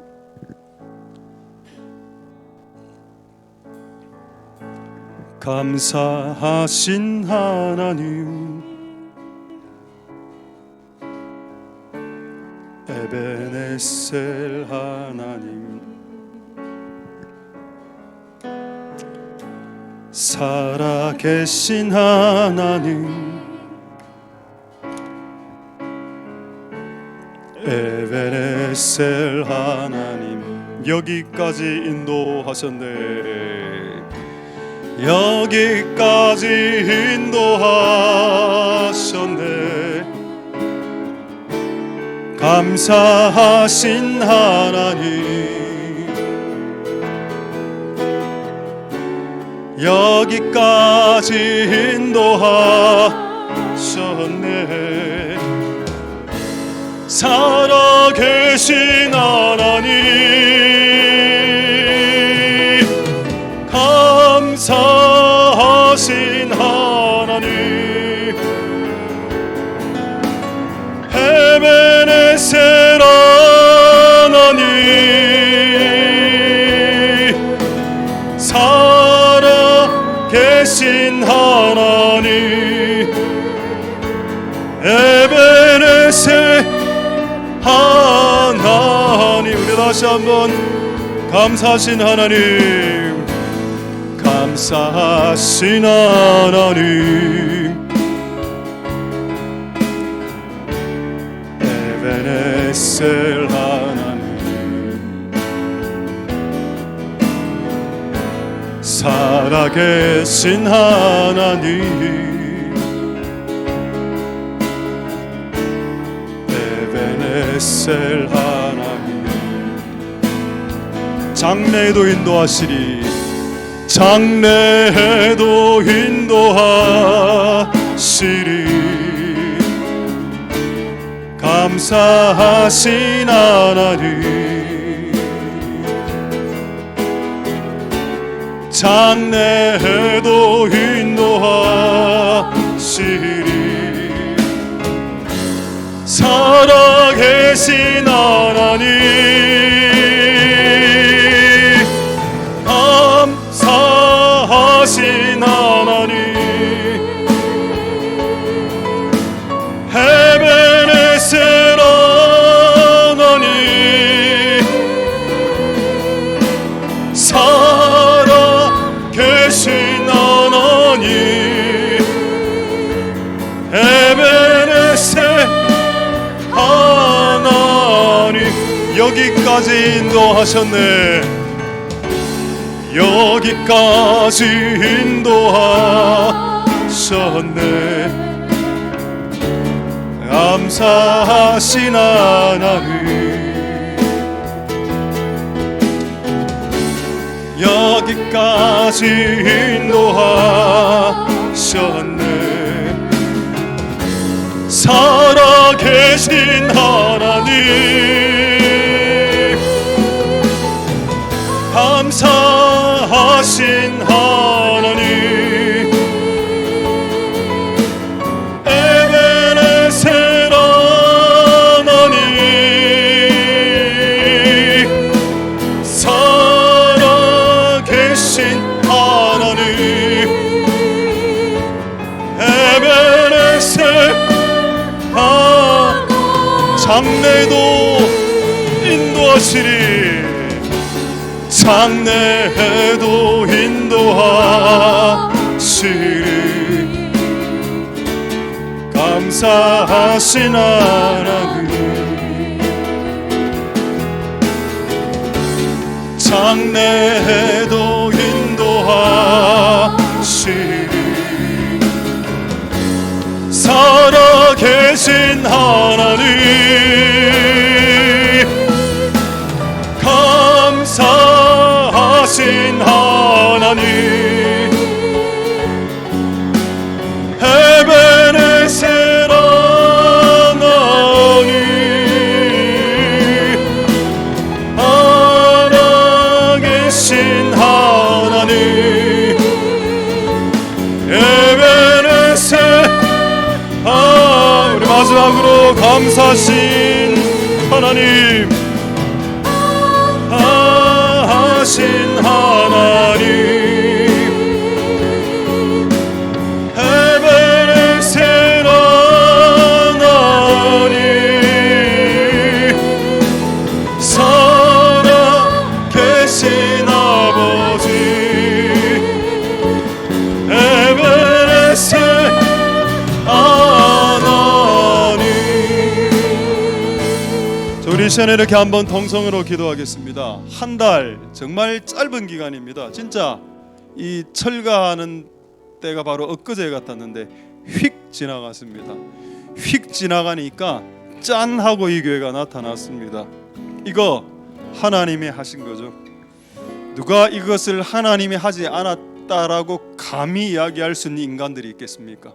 감사하신 하나님, 에베네셀 하나님, 살아계신 하나님, 에베네셀 하나님, 여기까지 인도하셨네. 여기까지 인도하셨네. 감사하신 하나님, 여기까지 인도하셨네. 살아계신 하나님, 감사하신 하나님, 에베네셀 하나님, 살아계신 하나님, 에베네셀 하나님. 우리 다시 한번 감사하신 하나님, 감사하신 하나님, 에베네셀 하나님, 살아계신 하나님, 에베네셀 하나님, 장래에도 인도하시리, 장래에도 인도하시리. 감사하신 하나님, 장래에도 인도하시리. 살아계신 하나님, 감사하신 하나님, 에베네셀 하나님, 살아계신 하나님, 에베네셀 하나님. 여기까지 인도하셨네. 여기까지 인도하셨네. 감사하신 하나님, 여기까지 인도하셨네. 살아계신 하나님, 감사하신 하나님, 에베네셀 하나님, 살아계신 하나님, 에베네셀 장래도 인도하시리. 장래에도 인도하시리. 감사하신 하나님, 장래에도 인도하시리. 살아계신 하나님, 감사하신 하나님, 에베네셀 하나님, 살아계신 하나님, 에베네셀. 우리 마지막으로 감사하신 하나님, 하신 하나님, 에베네셀 하나님, 살아계신 아버지, 에베네셀 하나님. 우리 이 시간에 이렇게 한번 통성으로 기도하겠습니다. 한 달, 정말 짧은 기간입니다. 진짜 이 철가하는 때가 바로 엊그제 같았는데 휙 지나갔습니다. 휙 지나가니까 짠 하고 이 교회가 나타났습니다. 이거 하나님이 하신 거죠. 누가 이것을 하나님이 하지 않았다라고 감히 이야기할 수 있는 인간들이 있겠습니까?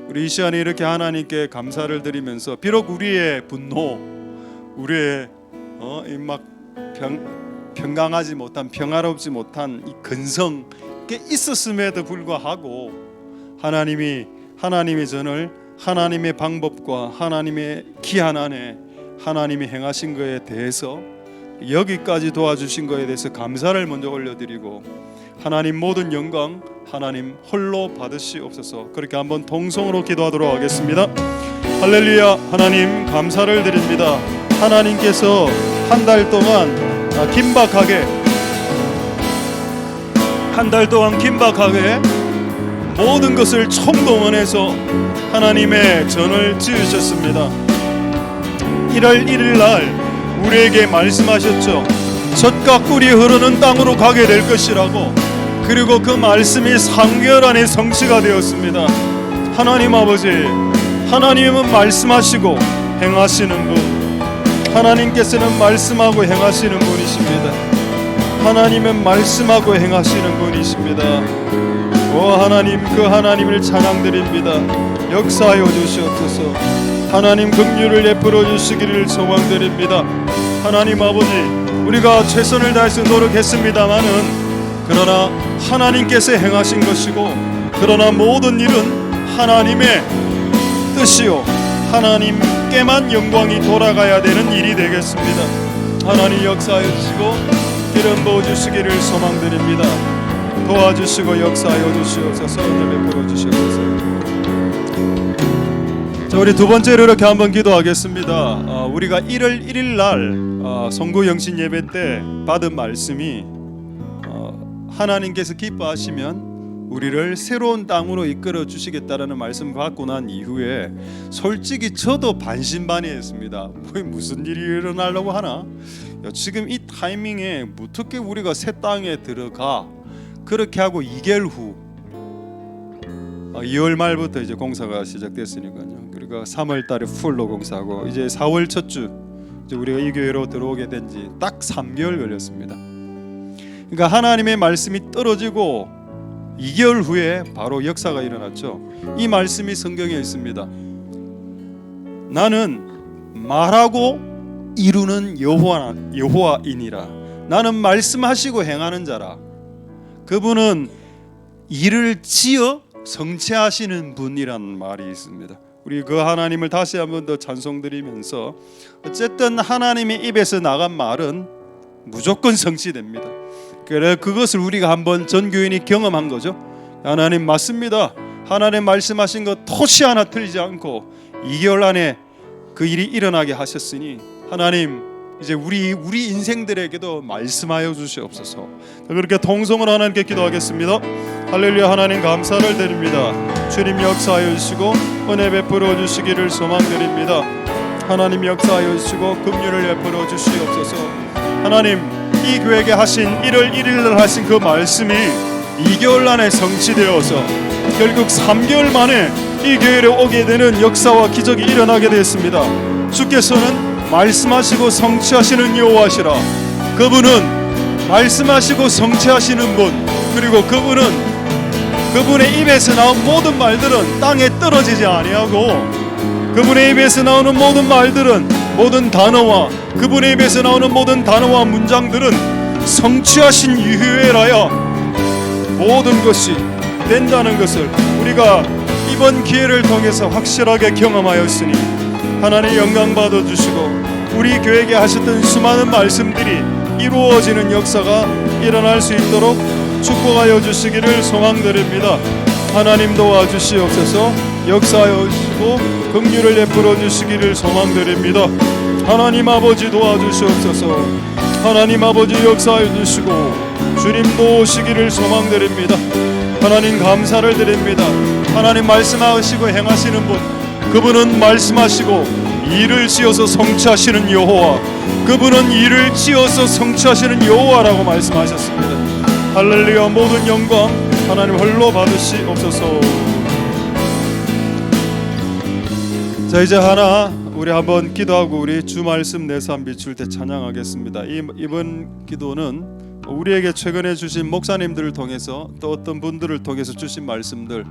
우리 이 시간에 이렇게 하나님께 감사를 드리면서, 비록 우리의 분노, 우리의 막 평강하지 못한, 평화롭지 못한 이 근성 게 있었음에도 불구하고 하나님이 저를 하나님의 방법과 하나님의 기한 안에 하나님이 행하신 것에 대해서, 여기까지 도와주신 것에 대해서 감사를 먼저 올려드리고, 하나님 모든 영광 하나님 홀로 받으시옵소서. 그렇게 한번 동성으로 기도하도록 하겠습니다. 할렐루야. 하나님 감사를 드립니다. 하나님께서 한 달 동안 긴박하게, 한 달 동안 긴박하게 모든 것을 총동원해서 하나님의 전을 지으셨습니다. 1월 1일 날 우리에게 말씀하셨죠. 젖과 꿀이 흐르는 땅으로 가게 될 것이라고. 그리고 그 말씀이 3개월 안에 성취가 되었습니다. 하나님 아버지, 하나님은 말씀하시고 행하시는 분, 하나님께서는 말씀하고 행하시는 분이십니다. 하나님은 말씀하고 행하시는 분이십니다. 오 하나님, 그 하나님을 찬양드립니다. 역사하여 주시옵소서. 하나님 긍휼을 베풀어 주시기를 소망드립니다. 하나님 아버지, 우리가 최선을 다해서 노력했습니다마는 그러나 하나님께서 행하신 것이고, 그러나 모든 일은 하나님의 뜻이요 하나님께만 영광이 돌아가야 되는 일이 되겠습니다. 하나님 역사하여 주시고 기름 부어 주시기를 소망드립니다. 도와주시고 역사하여 주시옵소서. 은혜 베풀어 주시옵소서. 자, 우리 두 번째로 이렇게 한번 기도하겠습니다. 우리가 1월 1일 날 성구 영신 예배 때 받은 말씀이 하나님께서 기뻐하시면 우리를 새로운 땅으로 이끌어 주시겠다라는 말씀을 받고 난 이후에 솔직히 저도 반신반의했습니다. 무슨 일이 일어나려고 하나? 지금 이 타이밍에 어떻게 우리가 새 땅에 들어가? 그렇게 하고 2개월 후 2월 말부터 이제 공사가 시작됐으니까요. 그러니까 3월 달에 풀로 공사하고 이제 4월 첫 주 이제 우리가 이 교회로 들어오게 된 지 딱 3개월 걸렸습니다. 그러니까 하나님의 말씀이 떨어지고 2개월 후에 바로 역사가 일어났죠. 이 말씀이 성경에 있습니다. 나는 말하고 이루는 여호와이니라. 나는 말씀하시고 행하는 자라. 그분은 일을 지어 성취하시는 분이란 말이 있습니다. 우리 그 하나님을 다시 한번 더 찬송드리면서 어쨌든 하나님의 입에서 나간 말은 무조건 성취됩니다. 그래 그것을 우리가 한번 전 교인이 경험한 거죠. 하나님 맞습니다. 하나님 말씀하신 것 토시 하나 틀리지 않고 2개월 안에 그 일이 일어나게 하셨으니 하나님 이제 우리 인생들에게도 말씀하여 주시옵소서. 그렇게 통성으로 하나님께 기도하겠습니다. 할렐루야. 하나님 감사를 드립니다. 주님 역사하여 주시고 은혜 베풀어 주시기를 소망드립니다. 하나님 역사하여 주시고 긍휼을 베풀어 주시옵소서. 하나님 이 교회에게 하신 1월 1일 하신 그 말씀이 2개월 안에 성취되어서 결국 3개월 만에 이 교회에 오게 되는 역사와 기적이 일어나게 되었습니다. 주께서는 말씀하시고 성취하시는 여호와시라. 그분은 말씀하시고 성취하시는 분, 그리고 그분의 입에서 나온 모든 말들은 땅에 떨어지지 아니하고 그분의 입에서 나오는 모든 말들은 모든 단어와 그분의 입에서 나오는 모든 단어와 문장들은 성취하신 이후에라야 모든 것이 된다는 것을 우리가 이번 기회를 통해서 확실하게 경험하였으니 하나님 영광 받아주시고 우리 교회에게 하셨던 수많은 말씀들이 이루어지는 역사가 일어날 수 있도록 축복하여 주시기를 소망드립니다. 하나님 도와주시옵소서. 역사하여 주시고 긍휼을 베풀어 주시기를 소망드립니다. 하나님 아버지 도와주시옵소서. 하나님 아버지 역사하여 주시고 주님 도우시기를 소망드립니다. 하나님 감사를 드립니다. 하나님 말씀하시고 행하시는 분, 그분은 말씀하시고 일을 지어서 성취하시는 여호와, 그분은 일을 지어서 성취하시는 여호와라고 말씀하셨습니다. 할렐루야. 모든 영광 하나님 홀로 받으시옵소서. 자 이제 우리 한번 기도하고 우리 주 말씀 내 삶 비출 때 찬양하겠습니다. 이번 기도는 우리에게 최근에 주신 목사님들을 통해서 또 어떤 분들을 통해서 주신 말씀들,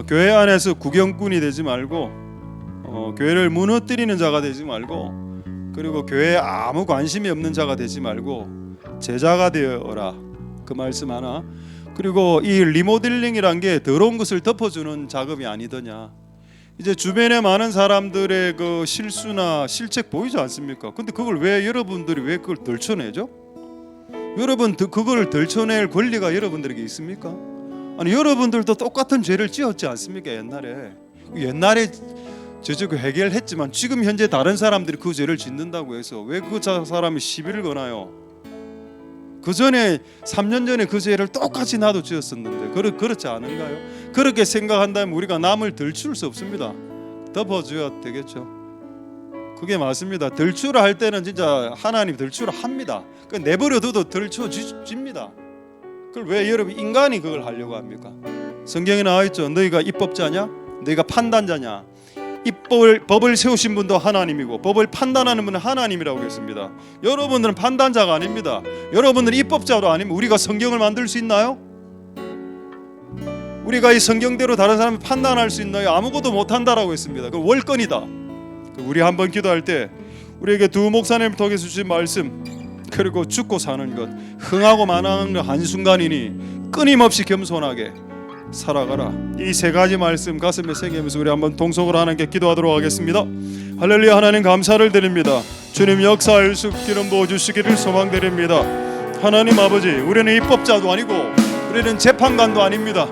교회 안에서 구경꾼이 되지 말고 교회를 무너뜨리는 자가 되지 말고, 그리고 교회에 아무 관심이 없는 자가 되지 말고 제자가 되어라. 그 말씀 하나. 그리고 이 리모델링이란 게 더러운 것을 덮어주는 작업이 아니더냐. 이제 주변에 많은 사람들의 그 실수나 실책 보이지 않습니까? 근데 그걸 여러분들이 왜 그걸 덜쳐내죠? 여러분 그걸 덜쳐낼 권리가 여러분들에게 있습니까? 아니 여러분들도 똑같은 죄를 지었지 않습니까? 옛날에 저거 해결했지만 지금 현재 다른 사람들이 그 죄를 짓는다고 해서 왜 그 사람이 시비를 거나요? 그 전에 3년 전에 그 죄를 똑같이 나도 지었었는데 그렇지 않은가요? 그렇게 생각한다면 우리가 남을 덜칠 수 없습니다. 덮어줘야 되겠죠. 그게 맞습니다. 덜추라 할 때는 진짜 하나님 덜추라 합니다. 내버려둬도 덜쳐집니다. 그걸 왜 여러분 인간이 그걸 하려고 합니까? 성경에 나와 있죠. 너희가 입법자냐? 너희가 판단자냐? 법을 세우신 분도 하나님이고 법을 판단하는 분은 하나님이라고 했습니다. 여러분들은 판단자가 아닙니다. 여러분들은 입법자도 아니면 우리가 성경을 만들 수 있나요? 우리가 이 성경대로 다른 사람을 판단할 수 있나요? 아무것도 못한다라고 했습니다. 그 월권이다. 우리 한번 기도할 때 우리에게 두 목사님을 통해서 주신 말씀, 그리고 죽고 사는 것, 흥하고 만하는 것 한순간이니 끊임없이 겸손하게 살아가라. 이 세 가지 말씀 가슴에 새기면서 우리 한번 동성으로 하나님께 기도하도록 하겠습니다. 할렐루야. 하나님 감사를 드립니다. 주님 역사의 수 기름 부어주시기를 소망드립니다. 하나님 아버지, 우리는 입법자도 아니고 우리는 재판관도 아닙니다.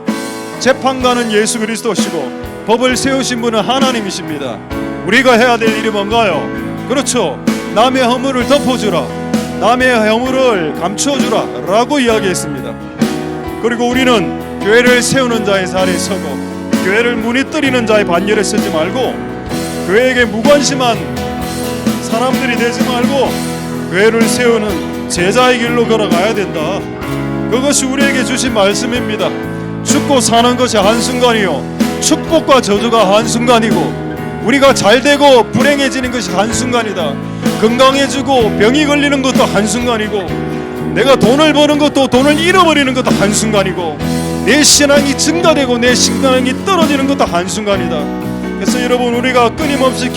재판관은 예수 그리스도시고 법을 세우신 분은 하나님이십니다. 우리가 해야 될 일이 뭔가요? 그렇죠. 남의 허물을 덮어주라, 남의 허물을 감추어주라 라고 이야기했습니다. 그리고 우리는 교회를 세우는 자의 자리에 서고 교회를 무너뜨리는 자의 반열에 서지 말고 교회에게 무관심한 사람들이 되지 말고 교회를 세우는 제자의 길로 걸어가야 된다. 그것이 우리에게 주신 말씀입니다. 죽고 사는 것이 한순간이요, 축복과 저주가 한순간이고, 우리가 잘되고 불행해지는 것이 한순간이다. 건강해지고 병이 걸리는 것도 한순간이고, 내가 돈을 버는 것도 돈을 잃어버리는 것도 한순간이고, 내 신앙이 증가되고 내 신앙이 떨어지는 것도 한순간이다. 그래서 여러분, 우리가 끊임없이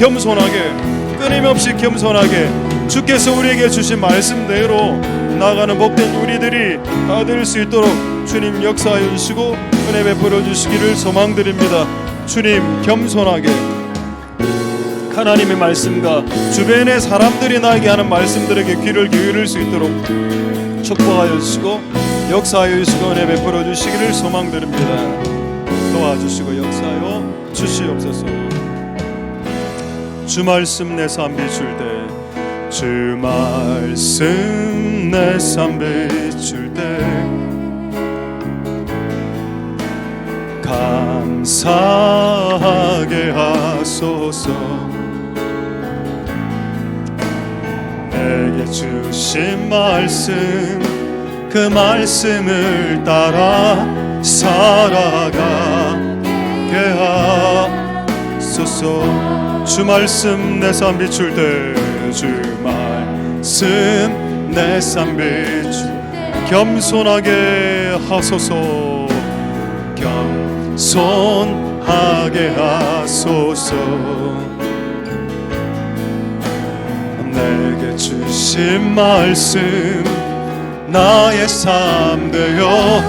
겸손하게 주께서 우리에게 주신 말씀대로 나아가는 복된 우리들이 다 될 수 있도록 주님 역사하여 주시고 은혜 베풀어 주시기를 소망드립니다. 주님, 겸손하게 하나님의 말씀과 주변의 사람들이 나에게 하는 말씀들에게 귀를 기울일 수 있도록 축복하여 주시고 역사하여 주시고 은혜 베풀어 주시기를 소망드립니다. 도와주시고 역사하여 주시옵소서. 주 말씀 내 삶 비출 때, 주 말씀 내 삶 비출 때 감사하게 하소서. 내게 주신 말씀, 그 말씀을 따라 살아가게 하소서. 주 말씀 내 삶 비출 때, 주 말씀 내 삶 비출 때 겸손하게 하소서. 겸손하게 하소서. 내게 주신 말씀 나의 삶 되어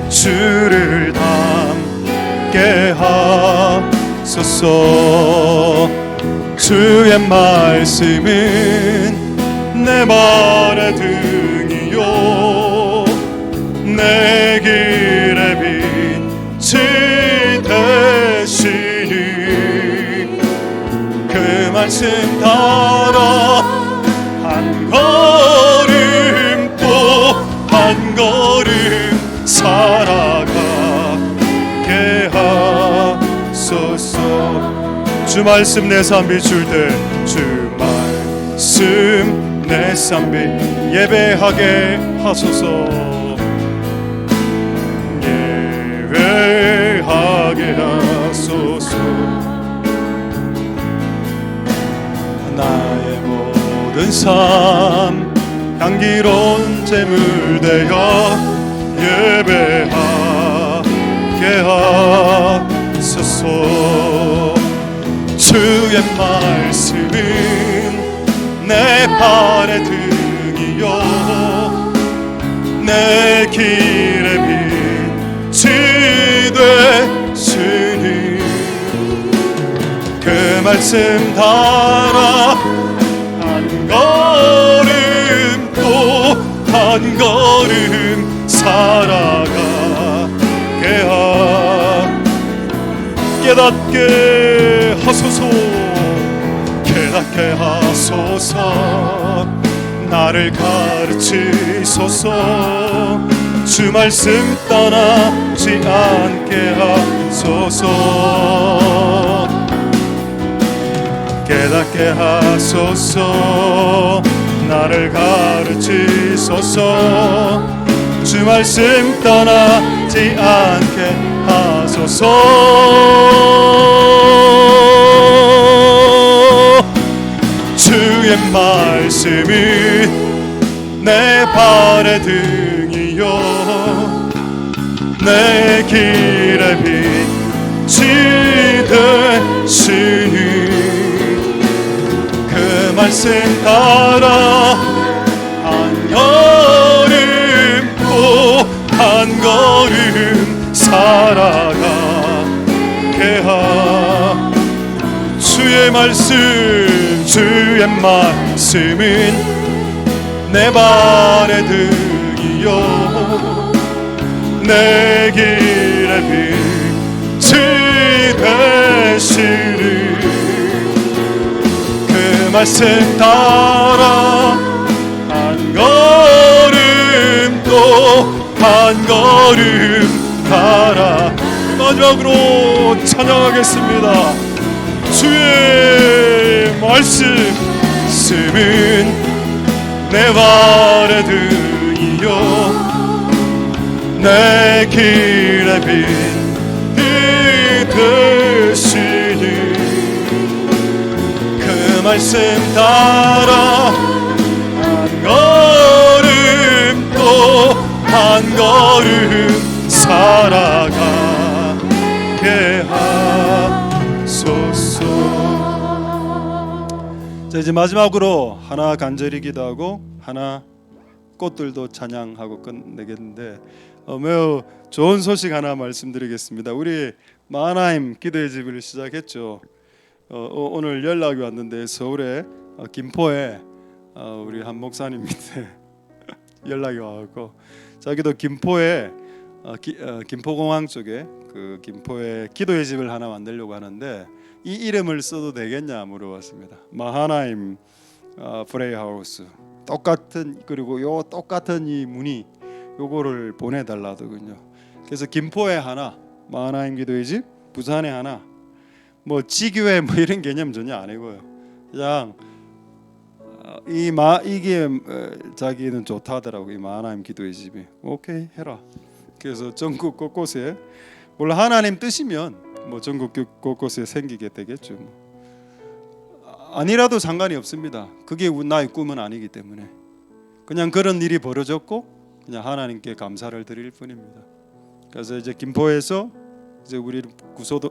주를 닮게 하소서. 주의 말씀은 내 발의 등이요 내 길의 빛이 되시니, 그 말씀 따라 한 걸음 또 한 걸음 살아가게 하소서. 주 말씀 내 삶 비출 때, 주 말씀 내 삶 예배하게 하소서. 예배하게 하소서. 나의 모든 삶 향기로운 제물 되어 예배하게 하소서. 주의 말씀은 내 발의 등이요 내 길의 빛이 되시니, 그 말씀 따라 한 걸음 또 한 걸음 살아가게 깨닫게 하소서. 깨닫게 하소서. 나를 가르치소서. 주 말씀 떠나지 않게 하소서. 깨닫게 하소서. 나를 가르치소서. 주 말씀 떠나지 않게 하소서. 주의 말씀이 내 발의 등이요 내 길의 빛이 되시니 그 말씀 따라 한 걸음 또 한 걸음 살아가게 하 주의 말씀은 내 발의 등이요 내 길의 빛이 되시니 그 말씀 따라 한 걸음 또 한 걸음 따라 마지막으로 찬양하겠습니다. 주의 말씀은 내 발의 등이요 내 길의 빛이 되시니 그 말씀 따라 한 걸음 또 한 걸음 살아가게 하소서. 자, 이제 마지막으로 하나 간절히 기도하고 하나 꽃들도 찬양하고 끝내겠는데 매우 좋은 소식 하나 말씀드리겠습니다. 우리 마하나임 기도의 집을 시작했죠. 오늘 연락이 왔는데 서울에 김포에 우리 한 목사님 밑에 연락이 와갖고 자기도 김포에 김포공항 쪽에 그 김포에 기도의 집을 하나 만들려고 하는데 이 이름을 써도 되겠냐 물어봤습니다. 마하나임 프레이하우스 똑같은 그리고 요 똑같은 이 문의 요거를 보내달라더군요. 그래서 김포에 하나 마하나임 기도의 집, 부산에 하나 뭐 지교회 뭐 이런 개념 전혀 아니고요. 그냥 이게 자기는 좋다 하더라고. 이 마하나임 기도의 집이 오케이 해라. 그래서 전국 곳곳에 물론 하나님 뜻이면 뭐 전국 곳곳에 생기게 되겠죠. 뭐. 아니라도 상관이 없습니다. 그게 나의 꿈은 아니기 때문에 그냥 그런 일이 벌어졌고 그냥 하나님께 감사를 드릴 뿐입니다. 그래서 이제 김포에서 이제 우리 구소도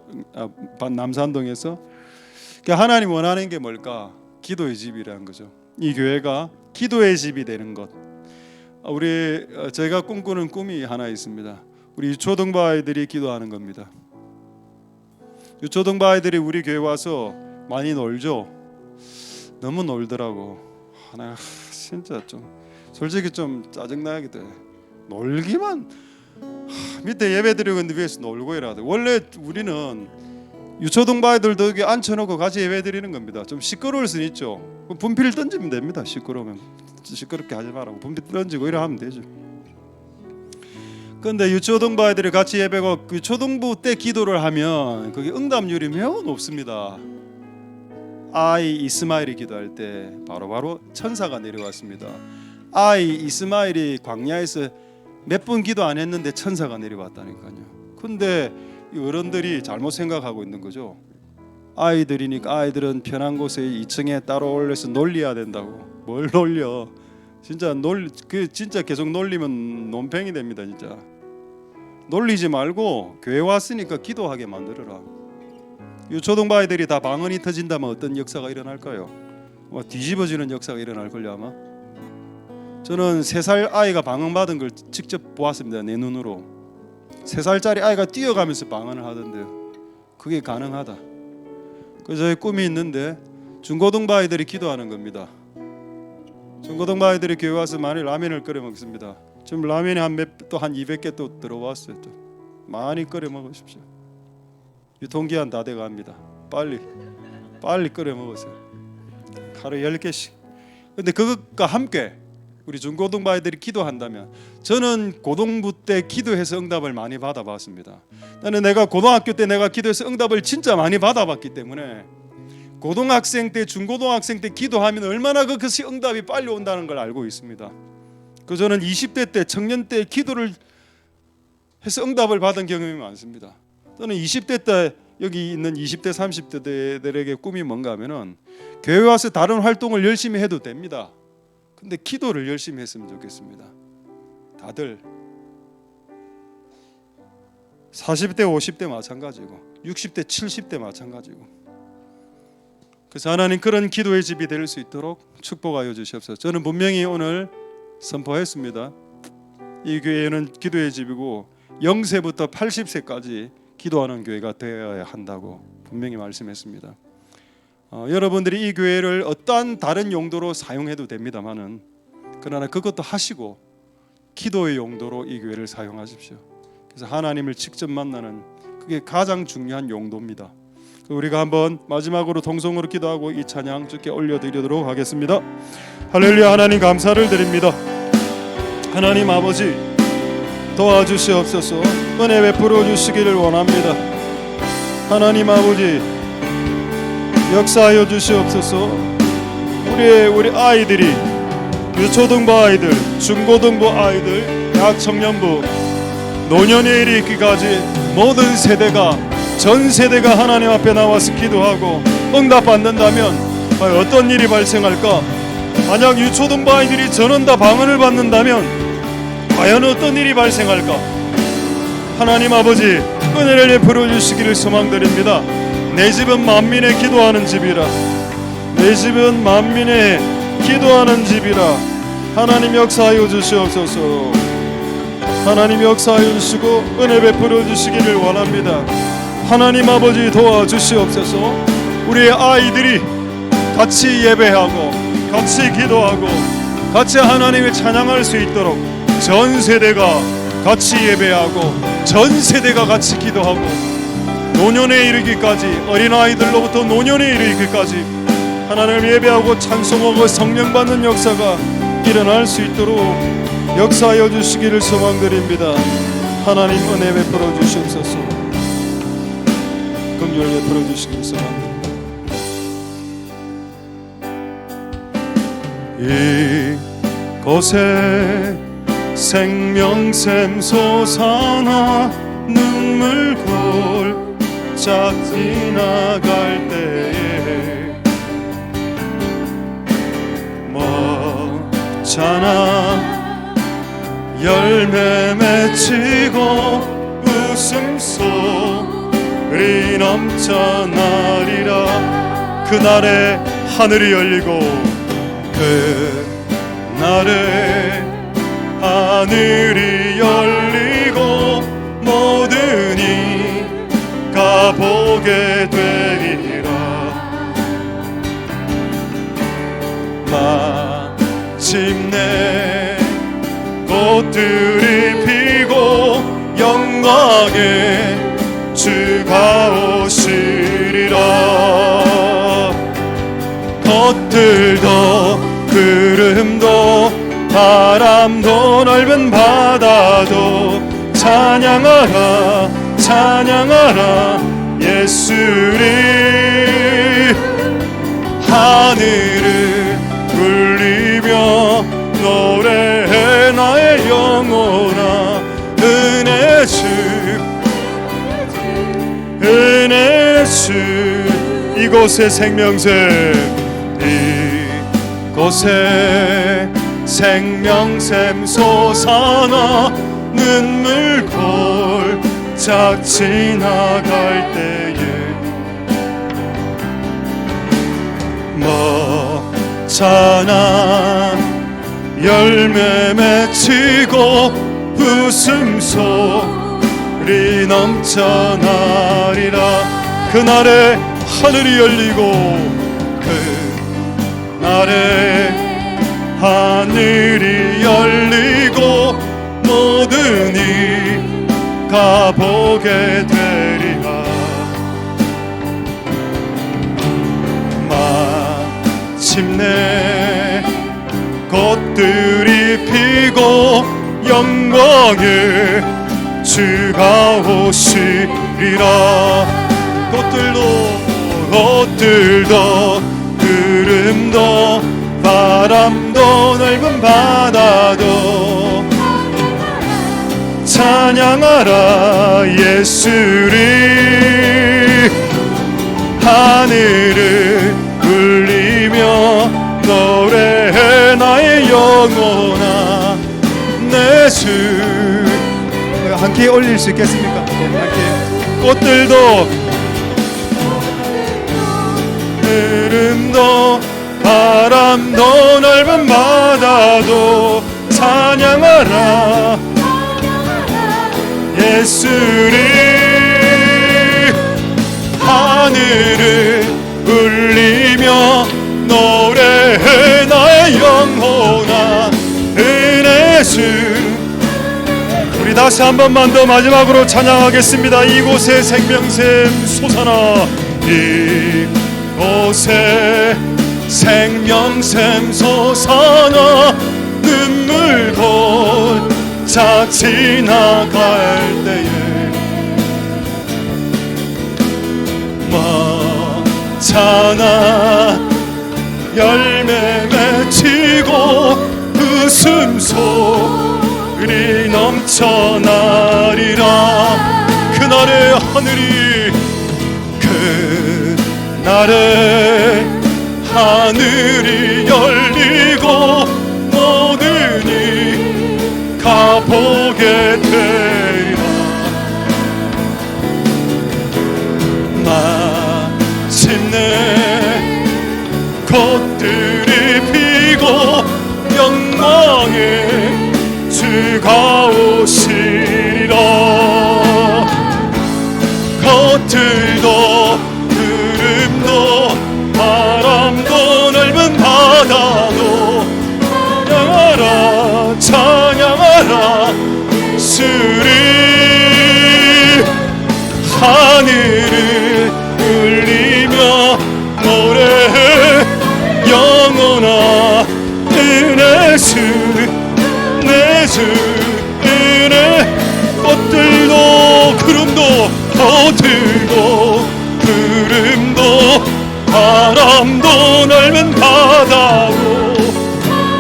남산동에서 하나님 원하는 게 뭘까? 기도의 집이라는 거죠. 이 교회가 기도의 집이 되는 것. 우리 제가 꿈꾸는 꿈이 하나 있습니다. 우리 유초등부 아이들이 기도하는 겁니다. 유초등부 아이들이 우리 교회 와서 많이 놀죠. 너무 놀더라고. 하나 진짜 좀 솔직히 좀 짜증나기도 해. 놀기만 밑에 예배드리고 있는데 위에서 놀고 이러다. 원래 우리는 유초등부 아이들도 여기 앉혀놓고 같이 예배드리는 겁니다. 좀 시끄러울 수는 있죠. 분필 던지면 됩니다. 시끄러우면 시끄럽게 하지 말라고 분필 던지고 이래 하면 되죠. 근데 유초등부 아이들이 같이 예배고 유초등부 때 기도를 하면 그게 응답률이 매우 높습니다. 아이 이스마엘이 기도할 때 바로바로 천사가 내려왔습니다. 아이 이스마엘이 광야에서 몇 번 기도 안 했는데 천사가 내려왔다니까요. 근데 이 어른들이 잘못 생각하고 있는 거죠. 아이들이니까 아이들은 편한 곳에 2층에 따로 올려서 놀려야 된다고. 뭘 놀려? 진짜 진짜 계속 놀리면 논팽이 됩니다. 진짜 놀리지 말고 교회 왔으니까 기도하게 만들어라. 유초등부 아이들이 다 방언이 터진다면 어떤 역사가 일어날까요? 뒤집어지는 역사가 일어날 걸요 아마. 저는 3살 아이가 방언 받은 걸 직접 보았습니다. 내 눈으로. 3살짜리 아이가 뛰어가면서 방언을 하던데요. 그게 가능하다. 그래서 저희 꿈이 있는데 중고등부 아이들이 기도하는 겁니다. 중고등부 아이들이 교회 와서 많이 라면을 끓여 먹습니다. 지금 라면이 한 200개 또 들어왔어요. 또 많이 끓여 먹으십시오. 유통기한 다 돼갑니다. 빨리 끓여 먹으세요. 하루 10개씩. 근데 그것과 함께 우리 중고등부 아이들이 기도한다면 저는 고등부 때 기도해서 응답을 많이 받아봤습니다. 나는 내가 고등학교 때 내가 기도해서 응답을 진짜 많이 받아봤기 때문에 고등학생 때 중고등학생 때 기도하면 얼마나 그것이 응답이 빨리 온다는 걸 알고 있습니다. 그 저는 20대 때 청년 때 기도를 해서 응답을 받은 경험이 많습니다. 저는 20대 때 여기 있는 20대 30대들에게 꿈이 뭔가 하면은 교회 와서 다른 활동을 열심히 해도 됩니다. 근데 기도를 열심히 했으면 좋겠습니다. 다들 40대 50대 마찬가지고 60대 70대 마찬가지고. 그래서 하나님 그런 기도의 집이 될 수 있도록 축복하여 주시옵소서. 저는 분명히 오늘 선포했습니다. 이 교회는 기도의 집이고 0세부터 80세까지 기도하는 교회가 되어야 한다고 분명히 말씀했습니다. 여러분들이 이 교회를 어떠한 다른 용도로 사용해도 됩니다만은, 그러나 그것도 하시고 기도의 용도로 이 교회를 사용하십시오. 그래서 하나님을 직접 만나는, 그게 가장 중요한 용도입니다. 우리가 한번 마지막으로 동성으로 기도하고 이 찬양 주께 올려드리도록 하겠습니다. 할렐루야. 하나님 감사를 드립니다. 하나님 아버지 도와주시옵소서. 은혜 베풀어 주시기를 원합니다. 하나님 아버지 역사하여 주시옵소서. 우리 아이들이, 유초등부 아이들, 중고등부 아이들, 대학 청년부, 노년에 이르기까지 모든 세대가, 전 세대가 하나님 앞에 나와서 기도하고 응답받는다면 어떤 일이 발생할까? 만약 유초등부 아이들이 전원 다 방언을 받는다면 과연 어떤 일이 발생할까? 하나님 아버지 은혜를 베풀어 주시기를 소망드립니다. 내 집은 만민의 기도하는 집이라, 내 집은 만민의 기도하는 집이라. 하나님 역사하여 주시옵소서. 하나님 역사하여 주시고 은혜 베풀어 주시기를 원합니다. 하나님 아버지 도와주시옵소서. 우리의 아이들이 같이 예배하고 같이 기도하고 같이 하나님을 찬양할 수 있도록 전 세대가 같이 예배하고 전 세대가 같이 기도하고 노년에 이르기까지, 어린아이들로부터 노년에 이르기까지 하나님을 예배하고 찬송하고 성령 받는 역사가 일어날 수 있도록 역사하여 주시기를 소망드립니다. 하나님 은혜 베풀어 주시옵소서. 긍휼 베풀어 주시기를 소망드립니다. 이곳에 생명샘 솟아나 눈물 골짝 지나갈 때에 먹잖아 열매 맺히고 웃음소리 넘쳐나리라. 그날에 하늘이 열리고 그날에 하늘이 열리고 모든 이가 보게 되리라. 마침내 꽃들이 피고 영광의 주가 오시리라. 겉들도 구름도 바람도 넓은 바다도 찬양하라 찬양하라 예수를. 하늘을 울리며 노래해 나의 영혼아. 은혜 주 은혜 주. 이곳에 생명샘, 이곳에 생명샘 솟아나 눈물 골짝 지나갈 때에 먹잖아 열매 맺히고 웃음소리 넘쳐나리라. 그날에 하늘이 열리고 그날에 하늘이 열리고 모든 이가 보게 되리라. 마침내 꽃들이 피고 영광의 주가 오시리라. 꽃들도 구름도 바람도 넓은 바다도 찬양하라 예수를. 하늘을 울리며 노래해 나의 영혼아 내 주. 함께 올릴 수 있겠습니까? 꽃들도 흐름도 바람도 넓은 바다도 찬양하라 예수를 하늘을 울리며 노래해 나의 영혼아 은혜주 우리 다시 한 번만 더 마지막으로 찬양하겠습니다. 이곳에 생명샘 솟아나 이곳에 생명샘 솟아나 눈물 골짝 지나갈 때에 많잖아 열매 맺히고 웃음소리 넘쳐나리라 그날의 하늘이 그날의 하늘이 열리고 모든 이가 보게 되리라 마침내 꽃들이 피고 영광의 주가 오시리라 꽃들도 구름도 바람도 넓은 바다도 찬양하라 찬양하라 예수를 하늘을 울리며 노래해 영원한 은혜 주 내 주 은혜 꽃들도 구름도 꽃들도 구름도 바람도 넓은 바다도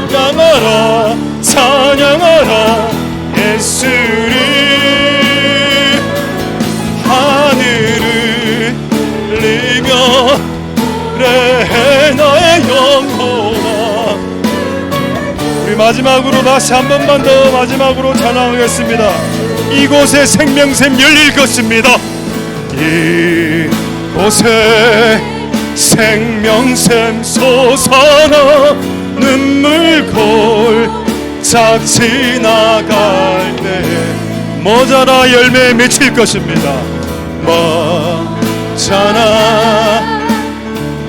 찬양하라 찬양하라 예수를 하늘을 울리며 노래해 나의 영혼아 우리 마지막으로 다시 한 번만 더 마지막으로 찬양하겠습니다. 이곳에 생명샘 열릴 것입니다. 이곳에 생명샘 솟아나 눈물 골짝 지나갈 때 모자라 열매 맺힐 것입니다. 모자라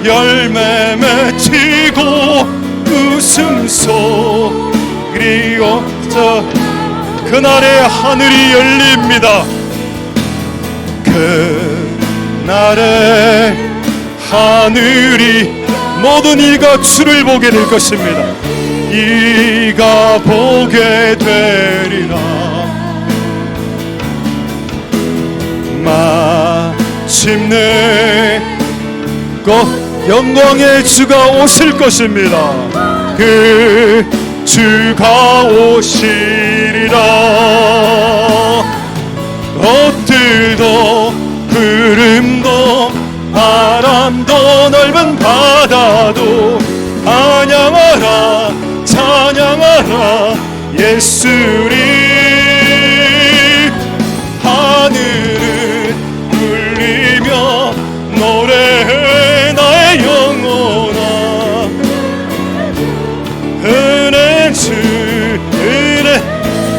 열매 맺히고 웃음소리 없어 그날의 하늘이 열립니다. 그날의 하늘이 모든 이가 주를 보게 될 것입니다. 이가 보게 되리라 마침내 곧 영광의 주가 오실 것입니다. 그 주가 오시리라 꽃들도 구름도 바람도 넓은 바다도 찬양하라 찬양하라 예수를 하늘을 울리며 노래해 나의 영혼아 은혜 주 은혜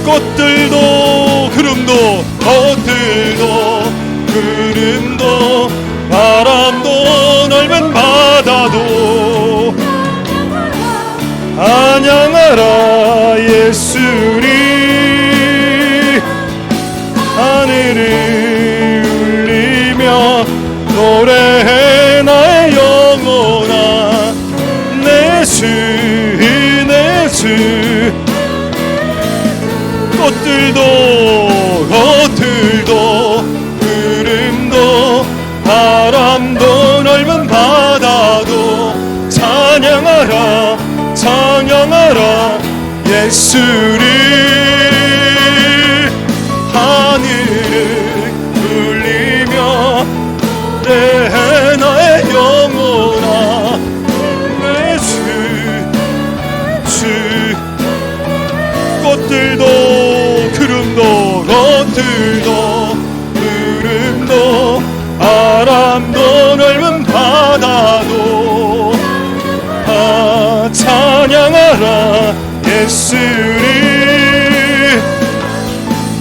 꽃들도 구름도 꽃들도 구름도 바람도 넓은 바다도 찬양하라 예수를 하늘을 울리며 노래해 나의 영혼아 내 주 내 주 꽃들도 구름도 바람도 넓은 바다도 찬양하라 찬양하라 예수를 하늘을 울리며 내 나의 영혼아 내 주 꽃들도 구름도 꽃들도 예수를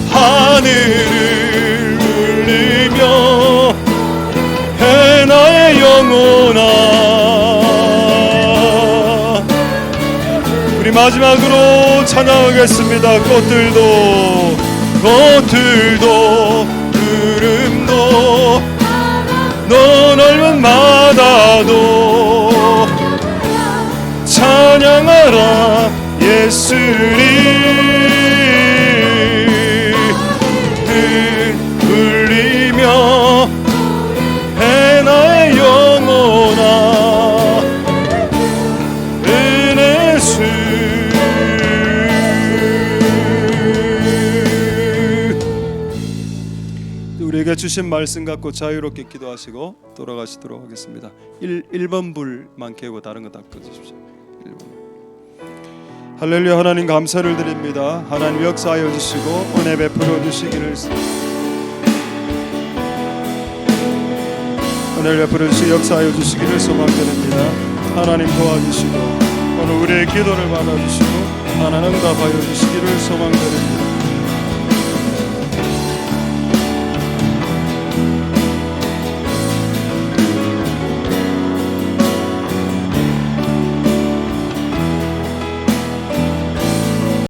하늘을 울리며 해 나의 영혼아. 우리 마지막으로 찬양하겠습니다. 꽃들도 구름도 너 넓은 바다도 찬양하라 예수를 울리며 해 나의 영혼아 은혜 주. 우리에게 주신 말씀 갖고 자유롭게 기도하시고 돌아가시도록 하겠습니다. 1번 불만 켜고 다른 거 다 꺼주십시오. 1번. 할렐루야. 하나님 감사를 드립니다. 하나님 역사하여 주시고 은혜 베풀어 주시기를, 은혜를 베풀어 주시고 역사하여 주시기를 소망드립니다. 하나님 도와주시고 오늘 우리의 기도를 받아주시고 하나님 응답하여 주시기를 소망드립니다.